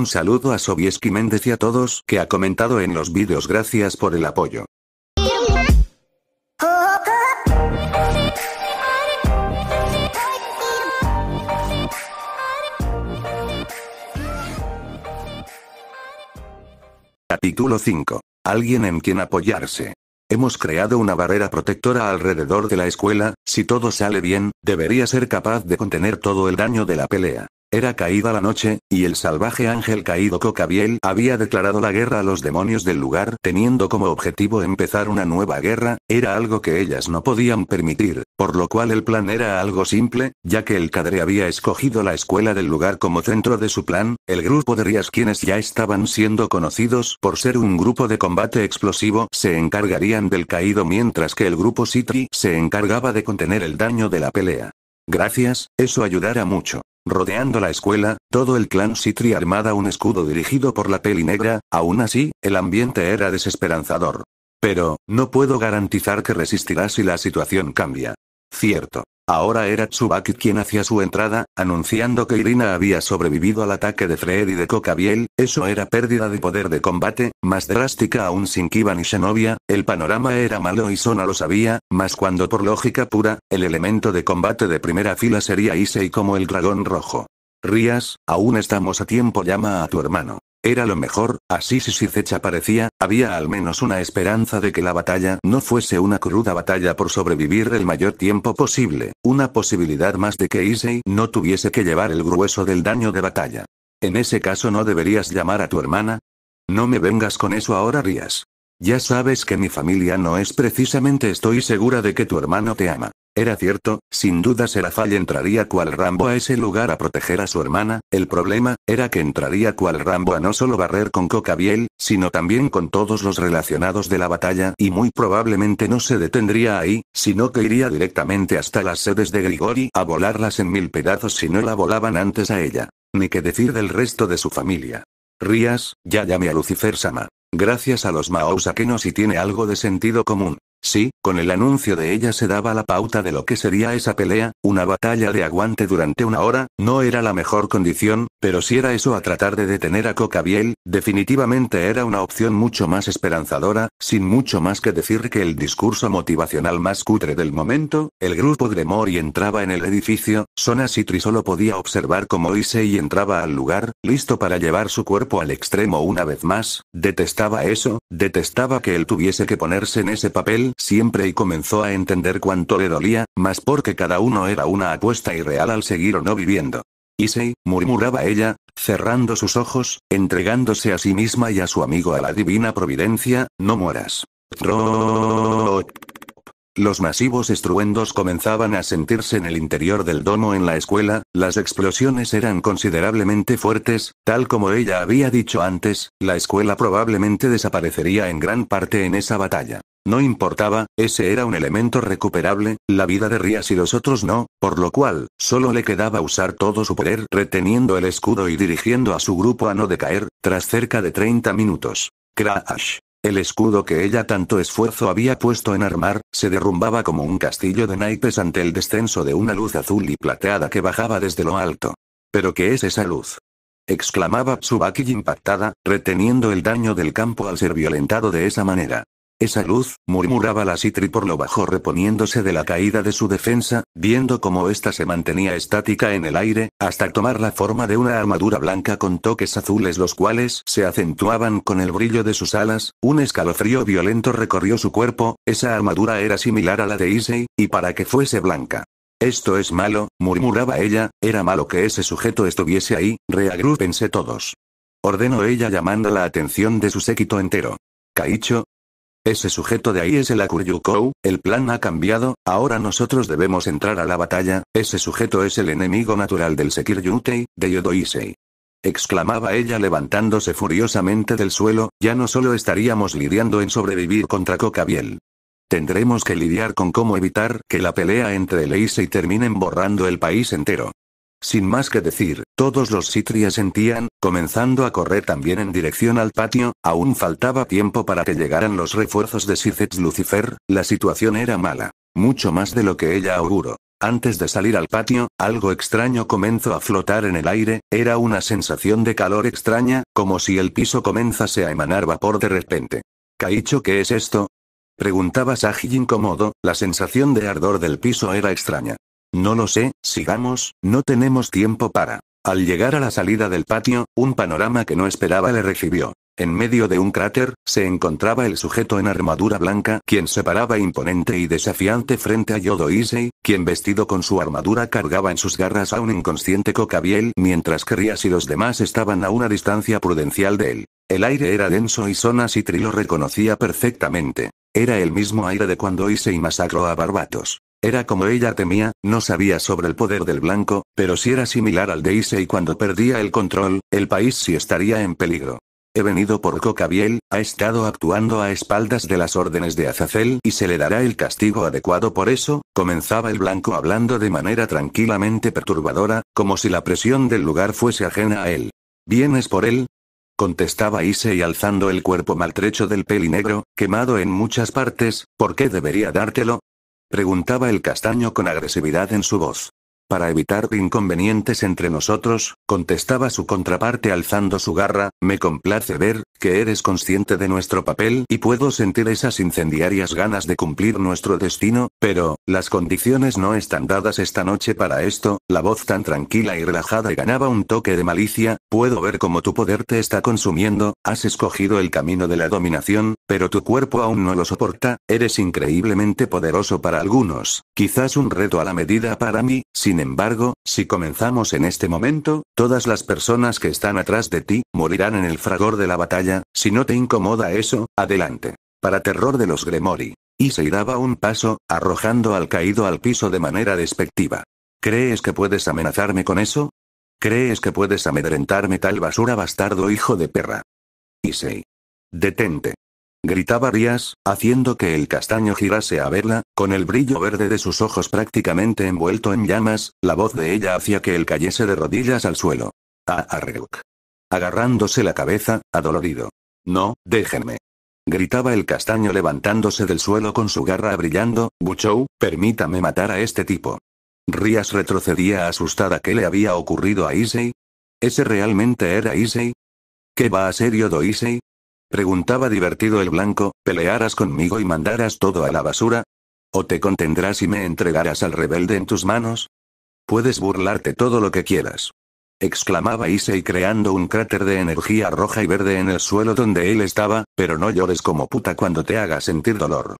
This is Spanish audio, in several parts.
Un saludo a Sobieski Méndez y a todos que ha comentado en los vídeos. Gracias por el apoyo. Capítulo 5. Alguien en quien apoyarse. Hemos creado una barrera protectora alrededor de la escuela. Si todo sale bien, debería ser capaz de contener todo el daño de la pelea. Era caída la noche, y el salvaje ángel caído Cocabiel había declarado la guerra a los demonios del lugar, teniendo como objetivo empezar una nueva guerra. Era algo que ellas no podían permitir, por lo cual el plan era algo simple, ya que el Cadre había escogido la escuela del lugar como centro de su plan. El grupo de Rías, quienes ya estaban siendo conocidos por ser un grupo de combate explosivo, se encargarían del caído, mientras que el grupo Citri se encargaba de contener el daño de la pelea. Gracias, eso ayudará mucho. Rodeando la escuela, todo el clan Citri armaba un escudo dirigido por la Peli Negra. Aún así, el ambiente era desesperanzador. Pero, no puedo garantizar que resistirá si la situación cambia. Cierto. Ahora era Tsubaki quien hacía su entrada, anunciando que Irina había sobrevivido al ataque de Fred y de Cocabiel. Eso era pérdida de poder de combate, más drástica aún sin Kiba ni Shinovia. El panorama era malo y Sona lo sabía, mas cuando por lógica pura, el elemento de combate de primera fila sería Issei como el dragón rojo. Rías, aún estamos a tiempo, llama a tu hermano. Era lo mejor, así si Sith aparecía, había al menos una esperanza de que la batalla no fuese una cruda batalla por sobrevivir el mayor tiempo posible, una posibilidad más de que Issei no tuviese que llevar el grueso del daño de batalla. En ese caso no deberías llamar a tu hermana. No me vengas con eso ahora, Rías. Ya sabes que mi familia no es precisamente. Estoy segura de que tu hermano te ama. Era cierto, sin duda Serafall entraría cual Rambo a ese lugar a proteger a su hermana. El problema era que entraría cual Rambo a no solo barrer con Cocabiel, sino también con todos los relacionados de la batalla, y muy probablemente no se detendría ahí, sino que iría directamente hasta las sedes de Grigori a volarlas en 1000 pedazos si no la volaban antes a ella. Ni qué decir del resto de su familia. Rías, ya llame a Lucifer-sama. Gracias a los Maousakeno si tiene algo de sentido común. Sí, con el anuncio de ella se daba la pauta de lo que sería esa pelea, una batalla de aguante durante 1 hora. No era la mejor condición, pero si era eso a tratar de detener a Cocabiel, definitivamente era una opción mucho más esperanzadora. Sin mucho más que decir que el discurso motivacional más cutre del momento, el grupo Gremory entraba en el edificio. Sona Citri solo podía observar cómo Issei entraba al lugar, listo para llevar su cuerpo al extremo una vez más. Detestaba eso, detestaba que él tuviese que ponerse en ese papel siempre, y comenzó a entender cuánto le dolía, más porque cada uno era una apuesta irreal al seguir o no viviendo. Issei, murmuraba ella, cerrando sus ojos, entregándose a sí misma y a su amigo a la divina providencia. No mueras. Los masivos estruendos comenzaban a sentirse en el interior del domo en la escuela. Las explosiones eran considerablemente fuertes. Tal como ella había dicho antes, la escuela probablemente desaparecería en gran parte en esa batalla. No importaba, ese era un elemento recuperable, la vida de Rías y los otros no, por lo cual, solo le quedaba usar todo su poder reteniendo el escudo y dirigiendo a su grupo a no decaer. Tras cerca de 30 minutos. Crash. El escudo que ella tanto esfuerzo había puesto en armar, se derrumbaba como un castillo de naipes ante el descenso de una luz azul y plateada que bajaba desde lo alto. ¿Pero qué es esa luz?, exclamaba Tsubaki impactada, reteniendo el daño del campo al ser violentado de esa manera. Esa luz, murmuraba la Citri por lo bajo, reponiéndose de la caída de su defensa, viendo cómo ésta se mantenía estática en el aire, hasta tomar la forma de una armadura blanca con toques azules, los cuales se acentuaban con el brillo de sus alas. Un escalofrío violento recorrió su cuerpo. Esa armadura era similar a la de Issei, y para que fuese blanca. Esto es malo, murmuraba ella, era malo que ese sujeto estuviese ahí. Reagrúpense todos. Ordenó ella llamando la atención de su séquito entero. Kaicho. Ese sujeto de ahí es el Akuryukou. El plan ha cambiado, ahora nosotros debemos entrar a la batalla. Ese sujeto es el enemigo natural del Sekiryutei, de Yodo Issei. Exclamaba ella levantándose furiosamente del suelo. Ya no solo estaríamos lidiando en sobrevivir contra Cocabiel. Tendremos que lidiar con cómo evitar que la pelea entre el Issei termine borrando el país entero. Sin más que decir, todos los Citri asentían, comenzando a correr también en dirección al patio. Aún faltaba tiempo para que llegaran los refuerzos de Sith Lucifer. La situación era mala. Mucho más de lo que ella auguró. Antes de salir al patio, algo extraño comenzó a flotar en el aire, era una sensación de calor extraña, como si el piso comenzase a emanar vapor de repente. ¿Kaicho, qué es esto? Preguntaba Sagi incómodo, la sensación de ardor del piso era extraña. No lo sé, sigamos, no tenemos tiempo para. Al llegar a la salida del patio, un panorama que no esperaba le recibió. En medio de un cráter, se encontraba el sujeto en armadura blanca, quien se paraba imponente y desafiante frente a Yodo Issei, quien vestido con su armadura cargaba en sus garras a un inconsciente Kokabiel, mientras que Rias y los demás estaban a una distancia prudencial de él. El aire era denso y Sona Citri lo reconocía perfectamente. Era el mismo aire de cuando Issei masacró a Barbatos. Era como ella temía, no sabía sobre el poder del blanco, pero si era similar al de Issei cuando perdía el control, el país sí estaría en peligro. He venido por Kokabiel, ha estado actuando a espaldas de las órdenes de Azazel y se le dará el castigo adecuado por eso, comenzaba el blanco hablando de manera tranquilamente perturbadora, como si la presión del lugar fuese ajena a él. ¿Vienes por él? Contestaba Issei alzando el cuerpo maltrecho del pelinegro, quemado en muchas partes, ¿por qué debería dártelo? Preguntaba el castaño con agresividad en su voz. Para evitar inconvenientes entre nosotros, contestaba su contraparte alzando su garra, me complace ver, que eres consciente de nuestro papel y puedo sentir esas incendiarias ganas de cumplir nuestro destino, pero, las condiciones no están dadas esta noche para esto, la voz tan tranquila y relajada ganaba un toque de malicia, puedo ver cómo tu poder te está consumiendo, has escogido el camino de la dominación, pero tu cuerpo aún no lo soporta, eres increíblemente poderoso para algunos, quizás un reto a la medida para mí, sin embargo, si comenzamos en este momento, todas las personas que están atrás de ti, morirán en el fragor de la batalla, si no te incomoda eso, adelante. Para terror de los Gremori. Issei daba un paso, arrojando al caído al piso de manera despectiva. ¿Crees que puedes amenazarme con eso? ¿Crees que puedes amedrentarme tal basura bastardo hijo de perra? Issei. Detente. Gritaba Rias, haciendo que el castaño girase a verla, con el brillo verde de sus ojos prácticamente envuelto en llamas, la voz de ella hacía que él cayese de rodillas al suelo. Arreuk. Agarrándose la cabeza, adolorido. No, déjenme. Gritaba el castaño levantándose del suelo con su garra brillando, Buchou, permítame matar a este tipo. Rias retrocedía asustada. ¿Qué le había ocurrido a Issei? ¿Ese realmente era Issei? ¿Qué va a ser Yodo Issei? Preguntaba divertido el blanco, ¿pelearás conmigo y mandarás todo a la basura? ¿O te contendrás y me entregarás al rebelde en tus manos? Puedes burlarte todo lo que quieras. Exclamaba Issei creando un cráter de energía roja y verde en el suelo donde él estaba, pero no llores como puta cuando te haga sentir dolor.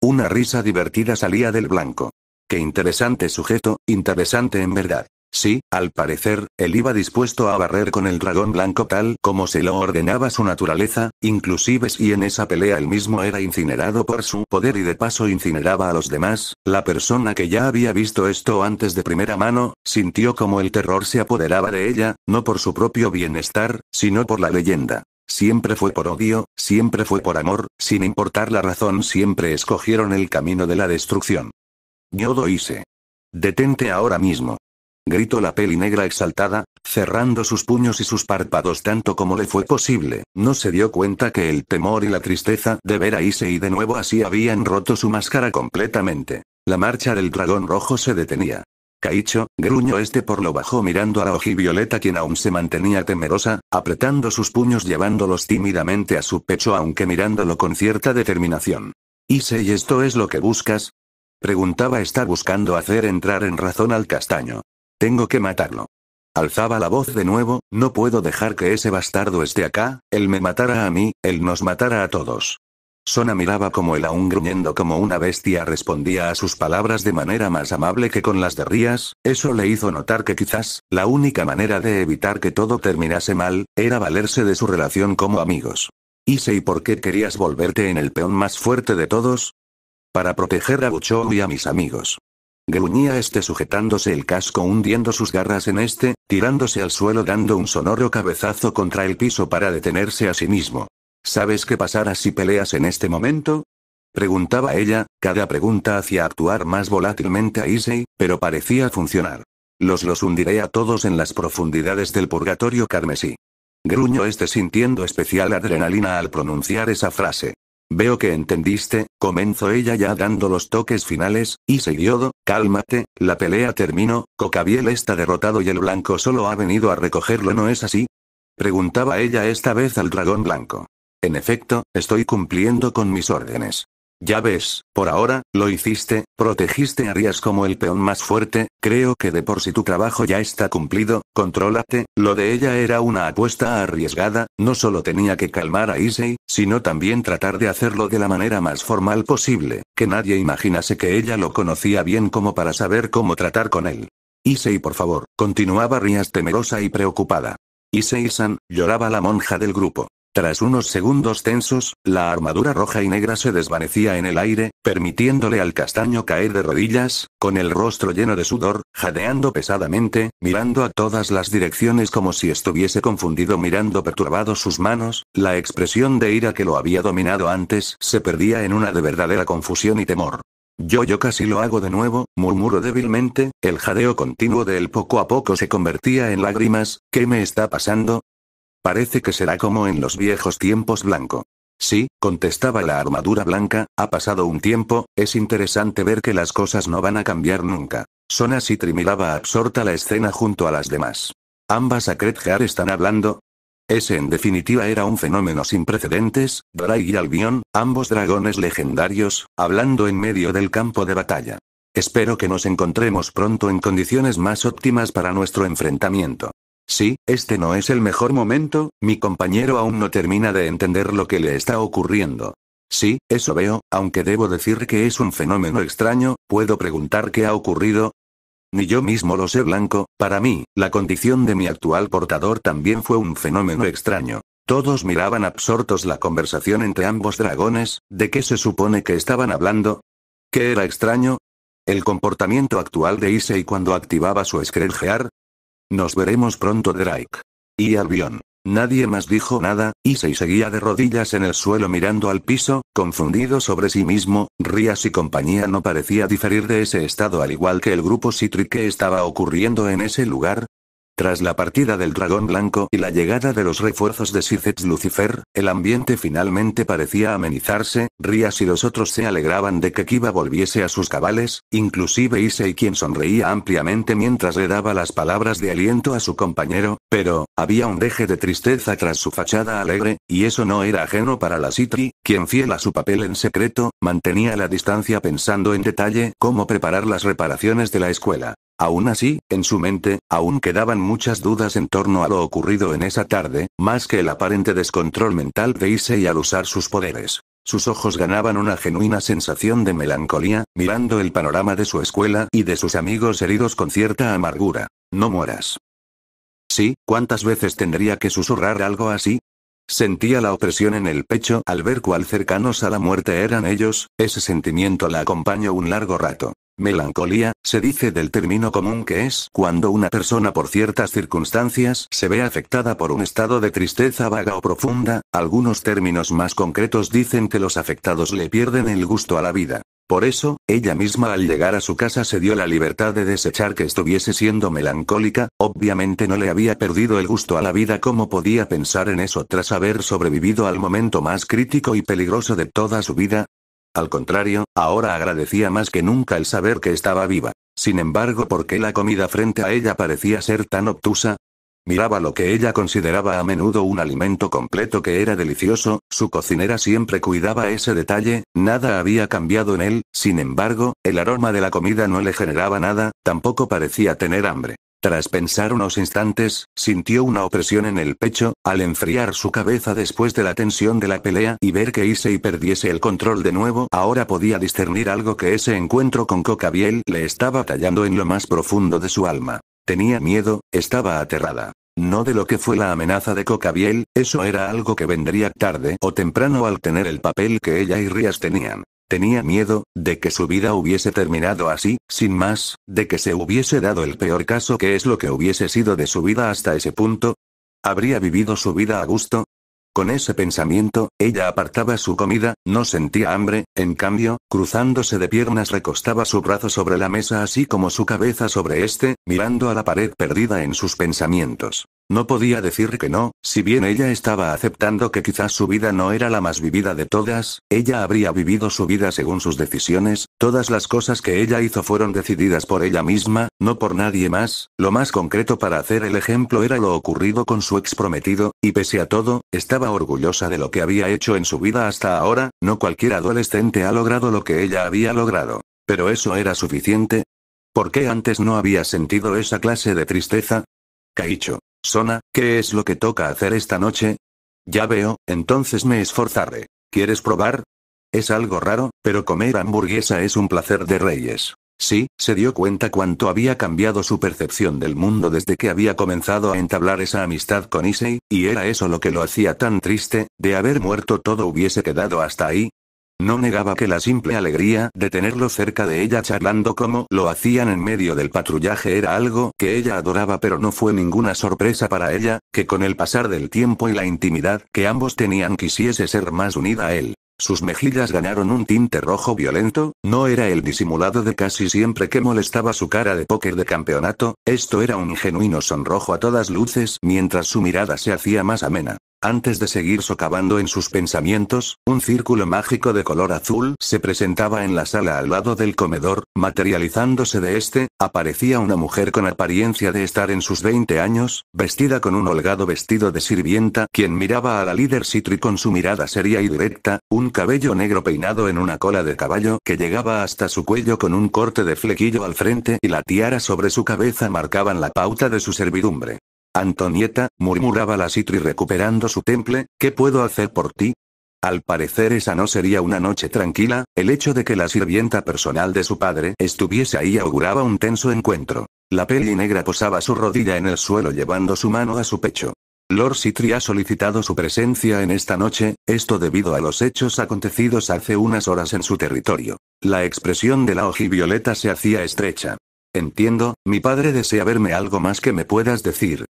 Una risa divertida salía del blanco. Qué interesante sujeto, interesante en verdad. Sí, al parecer, él iba dispuesto a barrer con el dragón blanco tal como se lo ordenaba su naturaleza, inclusive si en esa pelea él mismo era incinerado por su poder y de paso incineraba a los demás, la persona que ya había visto esto antes de primera mano, sintió como el terror se apoderaba de ella, no por su propio bienestar, sino por la leyenda. Siempre fue por odio, siempre fue por amor, sin importar la razón siempre escogieron el camino de la destrucción. Yodo Issei. Detente ahora mismo. Gritó la pelinegra exaltada, cerrando sus puños y sus párpados tanto como le fue posible, no se dio cuenta que el temor y la tristeza de ver a Issei de nuevo así habían roto su máscara completamente. La marcha del dragón rojo se detenía. Kaicho, gruñó este por lo bajo mirando a la ojivioleta quien aún se mantenía temerosa, apretando sus puños llevándolos tímidamente a su pecho aunque mirándolo con cierta determinación. Issei, ¿esto es lo que buscas? Preguntaba. Está buscando hacer entrar en razón al castaño. Tengo que matarlo. Alzaba la voz de nuevo, no puedo dejar que ese bastardo esté acá, él me matará a mí, él nos matará a todos. Sona miraba como él aún gruñendo como una bestia respondía a sus palabras de manera más amable que con las de Rias, eso le hizo notar que quizás, la única manera de evitar que todo terminase mal, era valerse de su relación como amigos. Issei, ¿por qué querías volverte en el peón más fuerte de todos? Para proteger a Buchou y a mis amigos. Gruñía este sujetándose el casco hundiendo sus garras en este, tirándose al suelo dando un sonoro cabezazo contra el piso para detenerse a sí mismo. ¿Sabes qué pasará si peleas en este momento? Preguntaba ella, cada pregunta hacía actuar más volátilmente a Issei, pero parecía funcionar. Los hundiré a todos en las profundidades del purgatorio carmesí. Gruñó este sintiendo especial adrenalina al pronunciar esa frase. Veo que entendiste, comenzó ella ya dando los toques finales. Issei Yodo, cálmate, la pelea terminó, Cocabiel está derrotado y el blanco solo ha venido a recogerlo, ¿no es así? Preguntaba ella esta vez al dragón blanco. En efecto, estoy cumpliendo con mis órdenes. Ya ves, por ahora, lo hiciste, protegiste a Rías como el peón más fuerte, creo que de por sí tu trabajo ya está cumplido, contrólate. Lo de ella era una apuesta arriesgada, no solo tenía que calmar a Issei, sino también tratar de hacerlo de la manera más formal posible, que nadie imaginase que ella lo conocía bien como para saber cómo tratar con él. Issei, por favor, continuaba Rías temerosa y preocupada. Issei-san, lloraba la monja del grupo. Tras unos segundos tensos, la armadura roja y negra se desvanecía en el aire, permitiéndole al castaño caer de rodillas, con el rostro lleno de sudor, jadeando pesadamente, mirando a todas las direcciones como si estuviese confundido, mirando perturbado sus manos. La expresión de ira que lo había dominado antes se perdía en una de verdadera confusión y temor. Yo casi lo hago de nuevo, murmuró débilmente, el jadeo continuo de él poco a poco se convertía en lágrimas. ¿Qué me está pasando? Parece que será como en los viejos tiempos, blanco. Sí, contestaba la armadura blanca, ha pasado un tiempo, es interesante ver que las cosas no van a cambiar nunca. Sona Citri miraba absorta la escena junto a las demás. Ambas Akretjar están hablando. Ese en definitiva era un fenómeno sin precedentes, Drai y Albion, ambos dragones legendarios, hablando en medio del campo de batalla. Espero que nos encontremos pronto en condiciones más óptimas para nuestro enfrentamiento. Sí, este no es el mejor momento, mi compañero aún no termina de entender lo que le está ocurriendo. Sí, eso veo, aunque debo decir que es un fenómeno extraño. ¿Puedo preguntar qué ha ocurrido? Ni yo mismo lo sé, blanco, para mí, la condición de mi actual portador también fue un fenómeno extraño. Todos miraban absortos la conversación entre ambos dragones. ¿De qué se supone que estaban hablando? ¿Qué era extraño? ¿El comportamiento actual de Issei cuando activaba su Skredgear? Nos veremos pronto, Drake. Y Albion. Nadie más dijo nada. Issei seguía de rodillas en el suelo mirando al piso, confundido sobre sí mismo. Rías y compañía no parecía diferir de ese estado, al igual que el grupo Citri. ¿Qué estaba ocurriendo en ese lugar? Tras la partida del dragón blanco y la llegada de los refuerzos de Sith Lucifer, el ambiente finalmente parecía amenizarse. Rías y los otros se alegraban de que Kiba volviese a sus cabales, inclusive Issei, quien sonreía ampliamente mientras le daba las palabras de aliento a su compañero, pero había un deje de tristeza tras su fachada alegre, y eso no era ajeno para la Citri, quien, fiel a su papel en secreto, mantenía la distancia pensando en detalle cómo preparar las reparaciones de la escuela. Aún así, en su mente, aún quedaban muchas dudas en torno a lo ocurrido en esa tarde, más que el aparente descontrol mental de Issei al usar sus poderes. Sus ojos ganaban una genuina sensación de melancolía, mirando el panorama de su escuela y de sus amigos heridos con cierta amargura. No mueras. Sí, ¿cuántas veces tendría que susurrar algo así? Sentía la opresión en el pecho al ver cuál cercanos a la muerte eran ellos. Ese sentimiento la acompañó un largo rato. Melancolía, se dice del término común que es cuando una persona por ciertas circunstancias se ve afectada por un estado de tristeza vaga o profunda. Algunos términos más concretos dicen que los afectados le pierden el gusto a la vida. Por eso, ella misma al llegar a su casa se dio la libertad de desechar que estuviese siendo melancólica. Obviamente no le había perdido el gusto a la vida. ¿Cómo podía pensar en eso tras haber sobrevivido al momento más crítico y peligroso de toda su vida? Al contrario, ahora agradecía más que nunca el saber que estaba viva. Sin embargo, ¿por qué la comida frente a ella parecía ser tan obtusa? Miraba lo que ella consideraba a menudo un alimento completo que era delicioso. Su cocinera siempre cuidaba ese detalle, nada había cambiado en él. Sin embargo, el aroma de la comida no le generaba nada, tampoco parecía tener hambre. Tras pensar unos instantes, sintió una opresión en el pecho, al enfriar su cabeza después de la tensión de la pelea y ver que Issei perdiese el control de nuevo. Ahora podía discernir algo, que ese encuentro con Cocabiel le estaba tallando en lo más profundo de su alma. Tenía miedo, estaba aterrada. No de lo que fue la amenaza de Cocabiel, eso era algo que vendría tarde o temprano al tener el papel que ella y Rías tenían. Tenía miedo, de que su vida hubiese terminado así, sin más, de que se hubiese dado el peor caso. ¿Qué es lo que hubiese sido de su vida hasta ese punto? ¿Habría vivido su vida a gusto? Con ese pensamiento, ella apartaba su comida, no sentía hambre, en cambio, cruzándose de piernas recostaba su brazo sobre la mesa así como su cabeza sobre este, mirando a la pared perdida en sus pensamientos. No podía decir que no, si bien ella estaba aceptando que quizás su vida no era la más vivida de todas, ella habría vivido su vida según sus decisiones, todas las cosas que ella hizo fueron decididas por ella misma, no por nadie más, lo más concreto para hacer el ejemplo era lo ocurrido con su ex prometido, y pese a todo, estaba orgullosa de lo que había hecho en su vida hasta ahora, no cualquier adolescente ha logrado lo que ella había logrado. ¿Pero eso era suficiente? ¿Por qué antes no había sentido esa clase de tristeza? Kaicho. Sona, ¿qué es lo que toca hacer esta noche? Ya veo, entonces me esforzaré. ¿Quieres probar? Es algo raro, pero comer hamburguesa es un placer de reyes. Sí, se dio cuenta cuánto había cambiado su percepción del mundo desde que había comenzado a entablar esa amistad con Issei, y era eso lo que lo hacía tan triste, de haber muerto todo hubiese quedado hasta ahí. No negaba que la simple alegría de tenerlo cerca de ella charlando como lo hacían en medio del patrullaje era algo que ella adoraba, pero no fue ninguna sorpresa para ella, que con el pasar del tiempo y la intimidad que ambos tenían quisiese ser más unida a él. Sus mejillas ganaron un tinte rojo violento, no era el disimulado de casi siempre que molestaba su cara de póker de campeonato, esto era un genuino sonrojo a todas luces mientras su mirada se hacía más amena. Antes de seguir socavando en sus pensamientos, un círculo mágico de color azul se presentaba en la sala al lado del comedor, materializándose de este, aparecía una mujer con apariencia de estar en sus 20 años, vestida con un holgado vestido de sirvienta, quien miraba a la líder Citri con su mirada seria y directa, un cabello negro peinado en una cola de caballo que llegaba hasta su cuello con un corte de flequillo al frente y la tiara sobre su cabeza marcaban la pauta de su servidumbre. Antonieta, murmuraba la Citri recuperando su temple, ¿qué puedo hacer por ti? Al parecer esa no sería una noche tranquila, el hecho de que la sirvienta personal de su padre estuviese ahí auguraba un tenso encuentro. La peli negra posaba su rodilla en el suelo llevando su mano a su pecho. Lord Citri ha solicitado su presencia en esta noche, esto debido a los hechos acontecidos hace unas horas en su territorio. La expresión de la ojivioleta se hacía estrecha. Entiendo, mi padre desea verme. ¿Algo más que me puedas decir?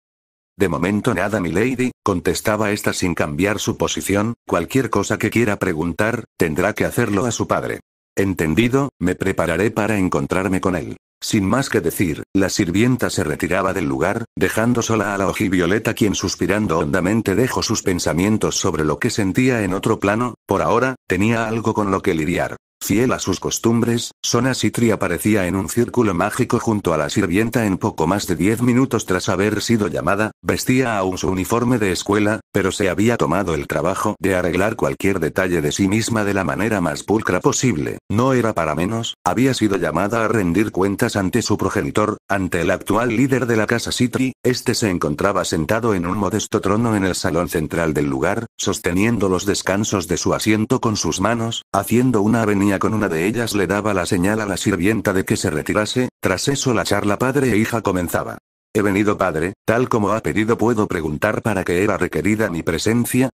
De momento nada, milady, contestaba esta sin cambiar su posición, cualquier cosa que quiera preguntar, tendrá que hacerlo a su padre. Entendido, me prepararé para encontrarme con él. Sin más que decir, la sirvienta se retiraba del lugar, dejando sola a la ojivioleta quien suspirando hondamente dejó sus pensamientos sobre lo que sentía en otro plano, por ahora, tenía algo con lo que lidiar. Fiel a sus costumbres, Sona Citri aparecía en un círculo mágico junto a la sirvienta en poco más de 10 minutos tras haber sido llamada, vestía aún su uniforme de escuela, pero se había tomado el trabajo de arreglar cualquier detalle de sí misma de la manera más pulcra posible, no era para menos, había sido llamada a rendir cuentas ante su progenitor, ante el actual líder de la casa Citri, este se encontraba sentado en un modesto trono en el salón central del lugar, sosteniendo los descansos de su asiento con sus manos, haciendo una avenida con una de ellas le daba la señal a la sirvienta de que se retirase, tras eso la charla padre e hija comenzaba. He venido padre, tal como ha pedido. ¿Puedo preguntar para qué era requerida mi presencia?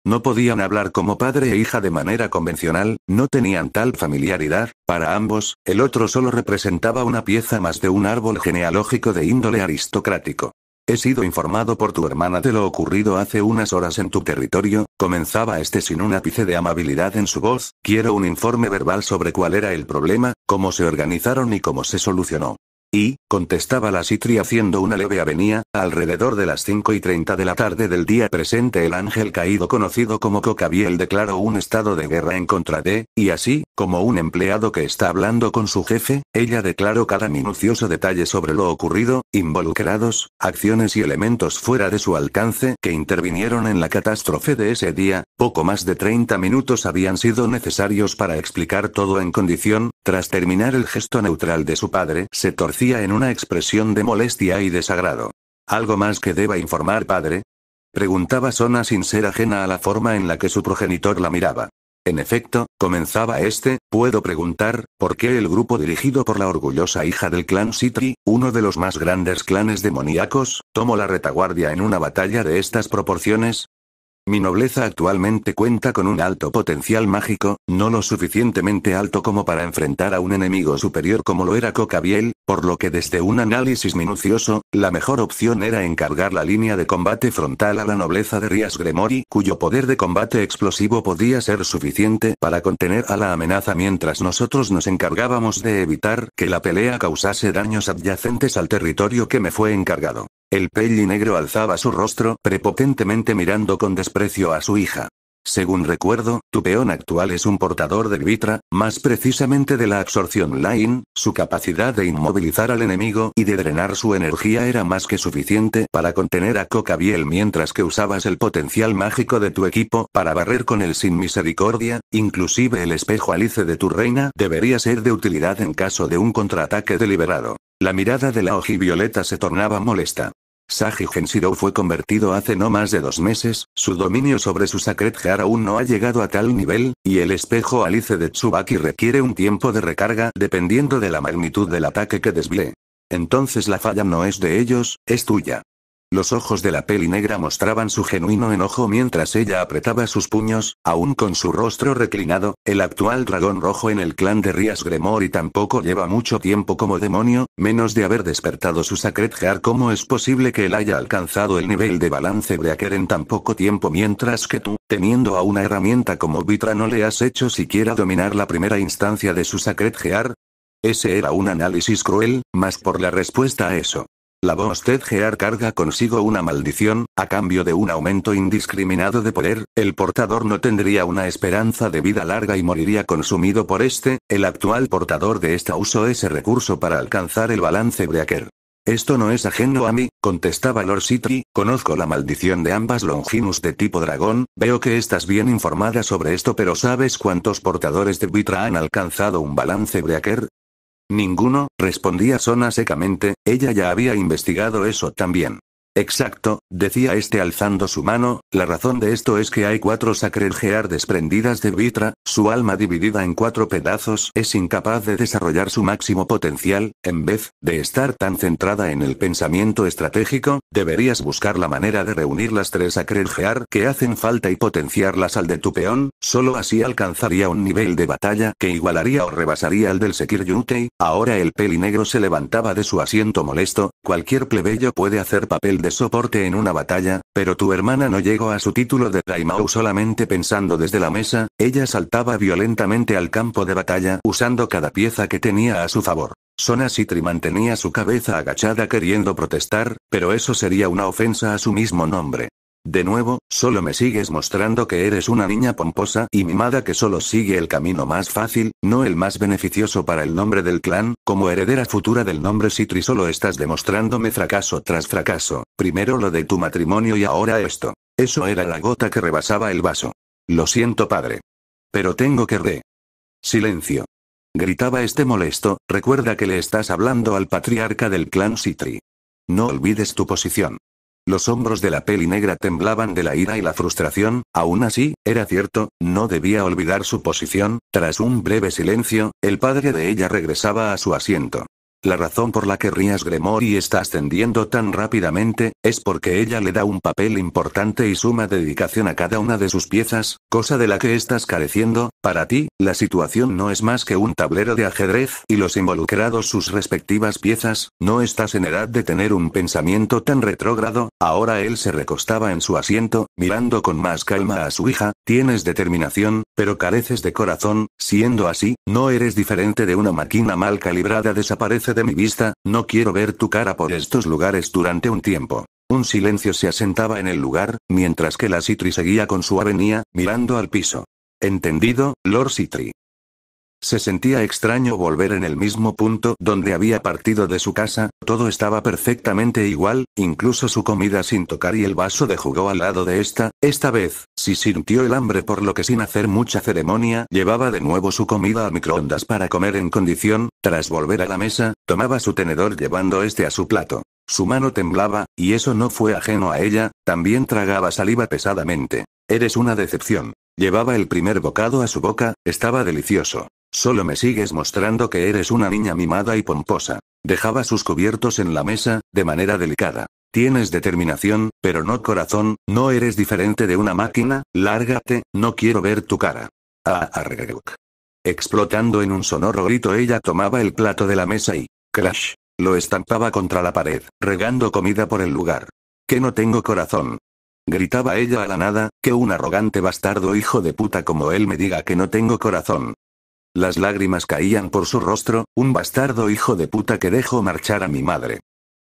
No podían hablar como padre e hija de manera convencional, no tenían tal familiaridad, para ambos, el otro solo representaba una pieza más de un árbol genealógico de índole aristocrático. He sido informado por tu hermana de lo ocurrido hace unas horas en tu territorio, comenzaba este sin un ápice de amabilidad en su voz, quiero un informe verbal sobre cuál era el problema, cómo se organizaron y cómo se solucionó. Y, contestaba la Citri haciendo una leve avenida, alrededor de las 5:30 de la tarde del día presente el ángel caído conocido como Cocabiel declaró un estado de guerra en contra de, y así, como un empleado que está hablando con su jefe, ella declaró cada minucioso detalle sobre lo ocurrido, involucrados, acciones y elementos fuera de su alcance que intervinieron en la catástrofe de ese día, poco más de 30 minutos habían sido necesarios para explicar todo en condición, tras terminar el gesto neutral de su padre, se torcía en una expresión de molestia y desagrado. ¿Algo más que deba informar, padre? Preguntaba Sona sin ser ajena a la forma en la que su progenitor la miraba. En efecto, comenzaba este, puedo preguntar, ¿por qué el grupo dirigido por la orgullosa hija del clan Citri, uno de los más grandes clanes demoníacos, tomó la retaguardia en una batalla de estas proporciones? Mi nobleza actualmente cuenta con un alto potencial mágico, no lo suficientemente alto como para enfrentar a un enemigo superior como lo era Cocabiel, por lo que desde un análisis minucioso, la mejor opción era encargar la línea de combate frontal a la nobleza de Rias Gremori, cuyo poder de combate explosivo podía ser suficiente para contener a la amenaza mientras nosotros nos encargábamos de evitar que la pelea causase daños adyacentes al territorio que me fue encargado. El peli negro alzaba su rostro prepotentemente mirando con desprecio a su hija. Según recuerdo, tu peón actual es un portador de Vitra, más precisamente de la absorción Line, su capacidad de inmovilizar al enemigo y de drenar su energía era más que suficiente para contener a Cocabiel mientras que usabas el potencial mágico de tu equipo para barrer con él sin misericordia, inclusive el espejo Alice de tu reina debería ser de utilidad en caso de un contraataque deliberado. La mirada de la ojivioleta se tornaba molesta. Sagi Genshiro fue convertido hace no más de 2 meses, su dominio sobre su Sacred Heart aún no ha llegado a tal nivel, y el espejo Alice de Tsubaki requiere un tiempo de recarga dependiendo de la magnitud del ataque que desvíe. Entonces la falla no es de ellos, es tuya. Los ojos de la peli negra mostraban su genuino enojo mientras ella apretaba sus puños, aún con su rostro reclinado. El actual dragón rojo en el clan de Rias Gremori tampoco lleva mucho tiempo como demonio, menos de haber despertado su Sacred Heart. ¿Cómo es posible que él haya alcanzado el nivel de balance breaker en tan poco tiempo mientras que tú, teniendo a una herramienta como Vitra, no le has hecho siquiera dominar la primera instancia de su Sacred Heart? Ese era un análisis cruel, más por la respuesta a eso. La Boosted Heart carga consigo una maldición, a cambio de un aumento indiscriminado de poder, el portador no tendría una esperanza de vida larga y moriría consumido por este, el actual portador de esta usó ese recurso para alcanzar el balance breaker. Esto no es ajeno a mí, contestaba Lord Citri, conozco la maldición de ambas Longinus de tipo dragón, veo que estás bien informada sobre esto, pero ¿sabes cuántos portadores de Vitra han alcanzado un balance breaker? Ninguno, respondía Sona secamente, ella ya había investigado eso también. Exacto, decía este alzando su mano, la razón de esto es que hay 4 Sacred Heart desprendidas de Vitra, su alma dividida en 4 pedazos es incapaz de desarrollar su máximo potencial, en vez de estar tan centrada en el pensamiento estratégico, deberías buscar la manera de reunir las 3 Sacred Heart que hacen falta y potenciarlas al de tu peón, solo así alcanzaría un nivel de batalla que igualaría o rebasaría al del Sekir Yutei. Ahora el peli negro se levantaba de su asiento molesto, cualquier plebeyo puede hacer papel de soporte en una batalla, pero tu hermana no llegó a su título de Daimao solamente pensando desde la mesa, ella saltaba violentamente al campo de batalla usando cada pieza que tenía a su favor. Sona Citri mantenía su cabeza agachada queriendo protestar, pero eso sería una ofensa a su mismo nombre. De nuevo, solo me sigues mostrando que eres una niña pomposa y mimada que solo sigue el camino más fácil, no el más beneficioso para el nombre del clan. Como heredera futura del nombre Citri solo estás demostrándome fracaso tras fracaso, primero lo de tu matrimonio y ahora esto. Eso era la gota que rebasaba el vaso. Lo siento, padre. Pero tengo que Silencio. Gritaba este molesto, recuerda que le estás hablando al patriarca del clan Citri. No olvides tu posición. Los hombros de la peli negra temblaban de la ira y la frustración, aún así, era cierto, no debía olvidar su posición. Tras un breve silencio, el padre de ella regresaba a su asiento. La razón por la que Rias Gremori está ascendiendo tan rápidamente, es porque ella le da un papel importante y suma dedicación a cada una de sus piezas, cosa de la que estás careciendo. Para ti, la situación no es más que un tablero de ajedrez y los involucrados sus respectivas piezas, no estás en edad de tener un pensamiento tan retrógrado. Ahora él se recostaba en su asiento, mirando con más calma a su hija, tienes determinación, pero careces de corazón, siendo así, no eres diferente de una máquina mal calibrada. Desaparece de mi vista, no quiero ver tu cara por estos lugares durante un tiempo. Un silencio se asentaba en el lugar, mientras que la Citri seguía con su avenía, mirando al piso. Entendido, Lord Citri. Se sentía extraño volver en el mismo punto donde había partido de su casa, todo estaba perfectamente igual, incluso su comida sin tocar y el vaso de jugo al lado de esta vez, sí sintió el hambre por lo que sin hacer mucha ceremonia llevaba de nuevo su comida al microondas para comer en condición. Tras volver a la mesa, tomaba su tenedor llevando este a su plato. Su mano temblaba, y eso no fue ajeno a ella, también tragaba saliva pesadamente. Eres una decepción. Llevaba el primer bocado a su boca, estaba delicioso. Solo me sigues mostrando que eres una niña mimada y pomposa. Dejaba sus cubiertos en la mesa, de manera delicada. Tienes determinación, pero no corazón, no eres diferente de una máquina, lárgate, no quiero ver tu cara. Arreguk. Explotando en un sonoro grito, ella tomaba el plato de la mesa y, crash, lo estampaba contra la pared, regando comida por el lugar. Que no tengo corazón. Gritaba ella a la nada, que un arrogante bastardo hijo de puta como él me diga que no tengo corazón. Las lágrimas caían por su rostro, un bastardo hijo de puta que dejó marchar a mi madre.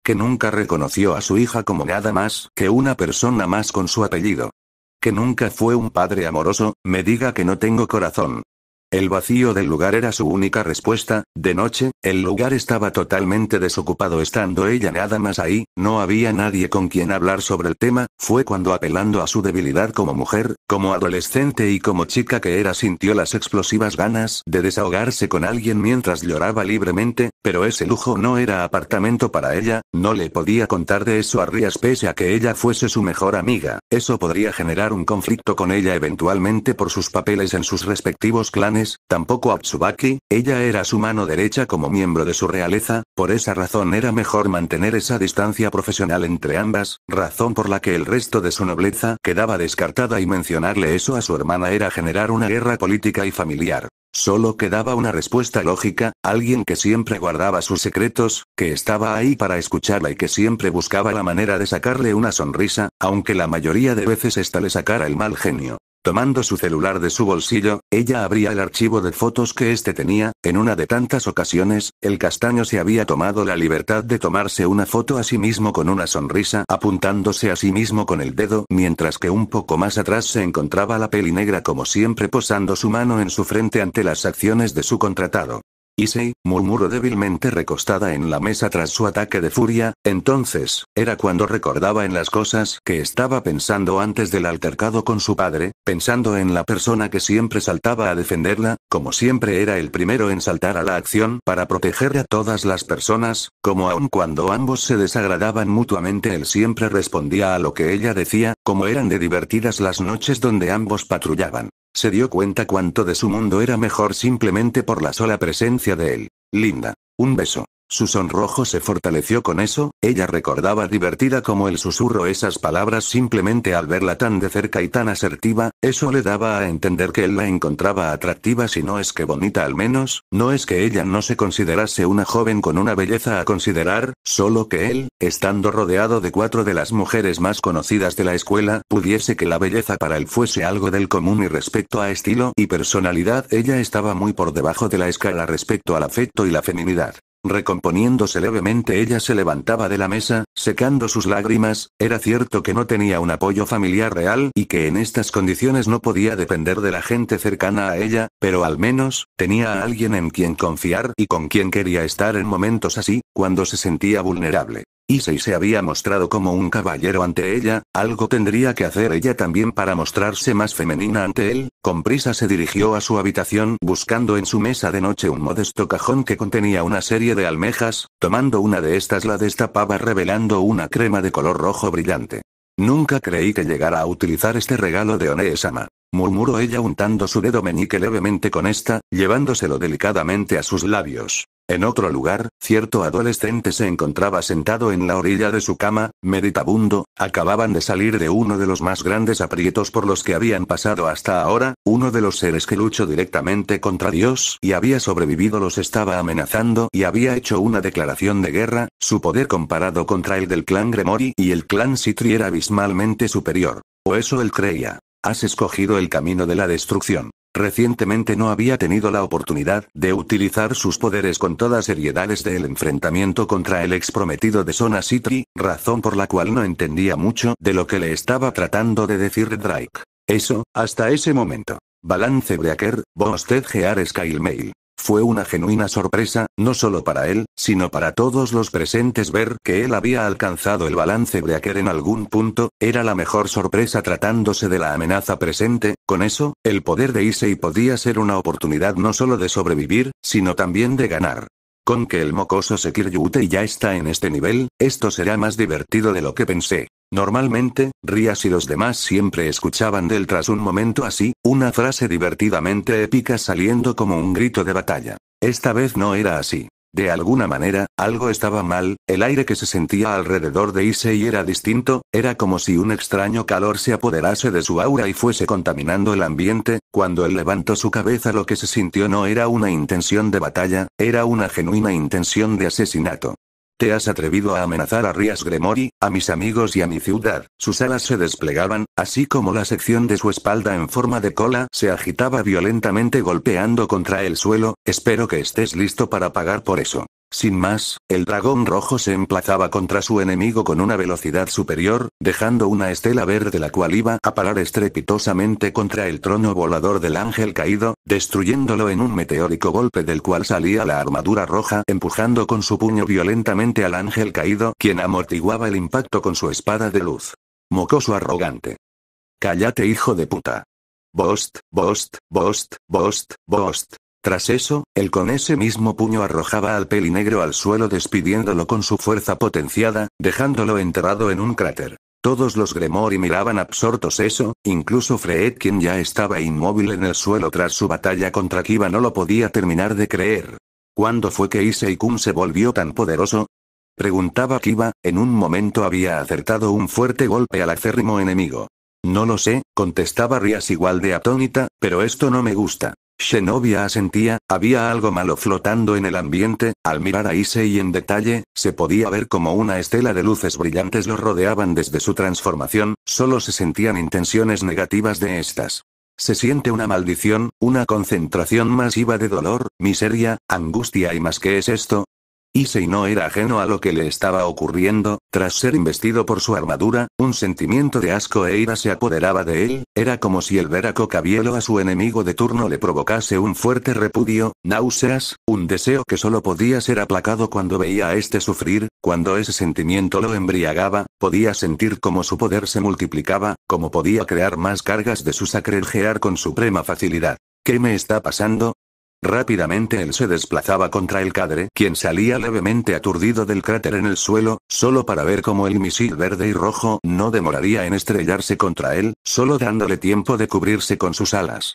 Que nunca reconoció a su hija como nada más que una persona más con su apellido. Que nunca fue un padre amoroso, me diga que no tengo corazón. El vacío del lugar era su única respuesta. De noche, el lugar estaba totalmente desocupado estando ella nada más ahí, no había nadie con quien hablar sobre el tema. Fue cuando, apelando a su debilidad como mujer, como adolescente y como chica que era, sintió las explosivas ganas de desahogarse con alguien mientras lloraba libremente, pero ese lujo no era apartamento para ella, no le podía contar de eso a Rías pese a que ella fuese su mejor amiga. Eso podría generar un conflicto con ella eventualmente por sus papeles en sus respectivos clanes. Tampoco a Tsubaki, ella era su mano derecha como miembro de su realeza, por esa razón era mejor mantener esa distancia profesional entre ambas, razón por la que el resto de su nobleza quedaba descartada y mencionarle eso a su hermana era generar una guerra política y familiar. Solo quedaba una respuesta lógica, alguien que siempre guardaba sus secretos, que estaba ahí para escucharla y que siempre buscaba la manera de sacarle una sonrisa, aunque la mayoría de veces ésta le sacara el mal genio. Tomando su celular de su bolsillo, ella abría el archivo de fotos que éste tenía. En una de tantas ocasiones, el castaño se había tomado la libertad de tomarse una foto a sí mismo con una sonrisa, apuntándose a sí mismo con el dedo, mientras que un poco más atrás se encontraba la peli negra como siempre posando su mano en su frente ante las acciones de su contratado. Issei, murmuró débilmente recostada en la mesa tras su ataque de furia. Entonces, era cuando recordaba en las cosas que estaba pensando antes del altercado con su padre, pensando en la persona que siempre saltaba a defenderla, como siempre era el primero en saltar a la acción para proteger a todas las personas, como aun cuando ambos se desagradaban mutuamente él siempre respondía a lo que ella decía, como eran de divertidas las noches donde ambos patrullaban. Se dio cuenta cuánto de su mundo era mejor simplemente por la sola presencia de él. Linda. Un beso. Su sonrojo se fortaleció con eso, ella recordaba divertida como el susurro esas palabras simplemente al verla tan de cerca y tan asertiva, eso le daba a entender que él la encontraba atractiva si no es que bonita al menos, no es que ella no se considerase una joven con una belleza a considerar, solo que él, estando rodeado de 4 de las mujeres más conocidas de la escuela, pudiese que la belleza para él fuese algo del común y respecto a estilo y personalidad ella estaba muy por debajo de la escala respecto al afecto y la feminidad. Recomponiéndose levemente ella se levantaba de la mesa, secando sus lágrimas. Era cierto que no tenía un apoyo familiar real y que en estas condiciones no podía depender de la gente cercana a ella, pero al menos, tenía a alguien en quien confiar y con quien quería estar en momentos así, cuando se sentía vulnerable. Issei se había mostrado como un caballero ante ella, algo tendría que hacer ella también para mostrarse más femenina ante él. Con prisa se dirigió a su habitación buscando en su mesa de noche un modesto cajón que contenía una serie de almejas, tomando una de estas la destapaba revelando una crema de color rojo brillante. Nunca creí que llegara a utilizar este regalo de One-sama, murmuró ella untando su dedo meñique levemente con esta, llevándoselo delicadamente a sus labios. En otro lugar, cierto adolescente se encontraba sentado en la orilla de su cama, meditabundo. Acababan de salir de uno de los más grandes aprietos por los que habían pasado hasta ahora, uno de los seres que luchó directamente contra Dios y había sobrevivido los estaba amenazando y había hecho una declaración de guerra. Su poder comparado contra el del clan Gremori y el clan Citri era abismalmente superior. O eso él creía. Has escogido el camino de la destrucción. Recientemente no había tenido la oportunidad de utilizar sus poderes con toda seriedad desde el enfrentamiento contra el ex prometido de Sona Citri, razón por la cual no entendía mucho de lo que le estaba tratando de decir Drake. Eso, hasta ese momento. Balance Breaker, Boosted Gear Scale Mail. Fue una genuina sorpresa, no solo para él, sino para todos los presentes ver que él había alcanzado el balance breaker en algún punto. Era la mejor sorpresa tratándose de la amenaza presente. Con eso, el poder de Issei podía ser una oportunidad no solo de sobrevivir, sino también de ganar. Con que el mocoso Sekiryuutei ya está en este nivel, esto será más divertido de lo que pensé. Normalmente, Rías y los demás siempre escuchaban de él tras un momento así, una frase divertidamente épica saliendo como un grito de batalla. Esta vez no era así. De alguna manera, algo estaba mal, el aire que se sentía alrededor de Issei era distinto, era como si un extraño calor se apoderase de su aura y fuese contaminando el ambiente. Cuando él levantó su cabeza lo que se sintió no era una intención de batalla, era una genuina intención de asesinato. Te has atrevido a amenazar a Rías Gremori, a mis amigos y a mi ciudad. Sus alas se desplegaban, así como la sección de su espalda en forma de cola se agitaba violentamente golpeando contra el suelo. Espero que estés listo para pagar por eso. Sin más, el dragón rojo se emplazaba contra su enemigo con una velocidad superior, dejando una estela verde la cual iba a parar estrepitosamente contra el trono volador del ángel caído, destruyéndolo en un meteórico golpe del cual salía la armadura roja empujando con su puño violentamente al ángel caído, quien amortiguaba el impacto con su espada de luz. Mocoso arrogante. Cállate, hijo de puta. Bost, bost, bost, bost, bost. Tras eso, él con ese mismo puño arrojaba al pelinegro al suelo despidiéndolo con su fuerza potenciada, dejándolo enterrado en un cráter. Todos los Gremori miraban absortos eso, incluso Fred quien ya estaba inmóvil en el suelo tras su batalla contra Kiba no lo podía terminar de creer. ¿Cuándo fue que Issei-kun se volvió tan poderoso? Preguntaba Kiba, en un momento había acertado un fuerte golpe al acérrimo enemigo. No lo sé, contestaba Rias igual de atónita, pero esto no me gusta. Zenobia asentía, había algo malo flotando en el ambiente, al mirar a Issei en detalle, se podía ver como una estela de luces brillantes lo rodeaban desde su transformación, solo se sentían intenciones negativas de estas. Se siente una maldición, una concentración masiva de dolor, miseria, angustia y más. ¿Qué es esto? Issei no era ajeno a lo que le estaba ocurriendo, tras ser investido por su armadura, un sentimiento de asco e ira se apoderaba de él, era como si el ver a Cocabielo a su enemigo de turno le provocase un fuerte repudio, náuseas, un deseo que solo podía ser aplacado cuando veía a este sufrir, cuando ese sentimiento lo embriagaba, podía sentir cómo su poder se multiplicaba, cómo podía crear más cargas de su sacrelgear con suprema facilidad. ¿Qué me está pasando? Rápidamente él se desplazaba contra el cadre, quien salía levemente aturdido del cráter en el suelo, solo para ver cómo el misil verde y rojo no demoraría en estrellarse contra él, solo dándole tiempo de cubrirse con sus alas.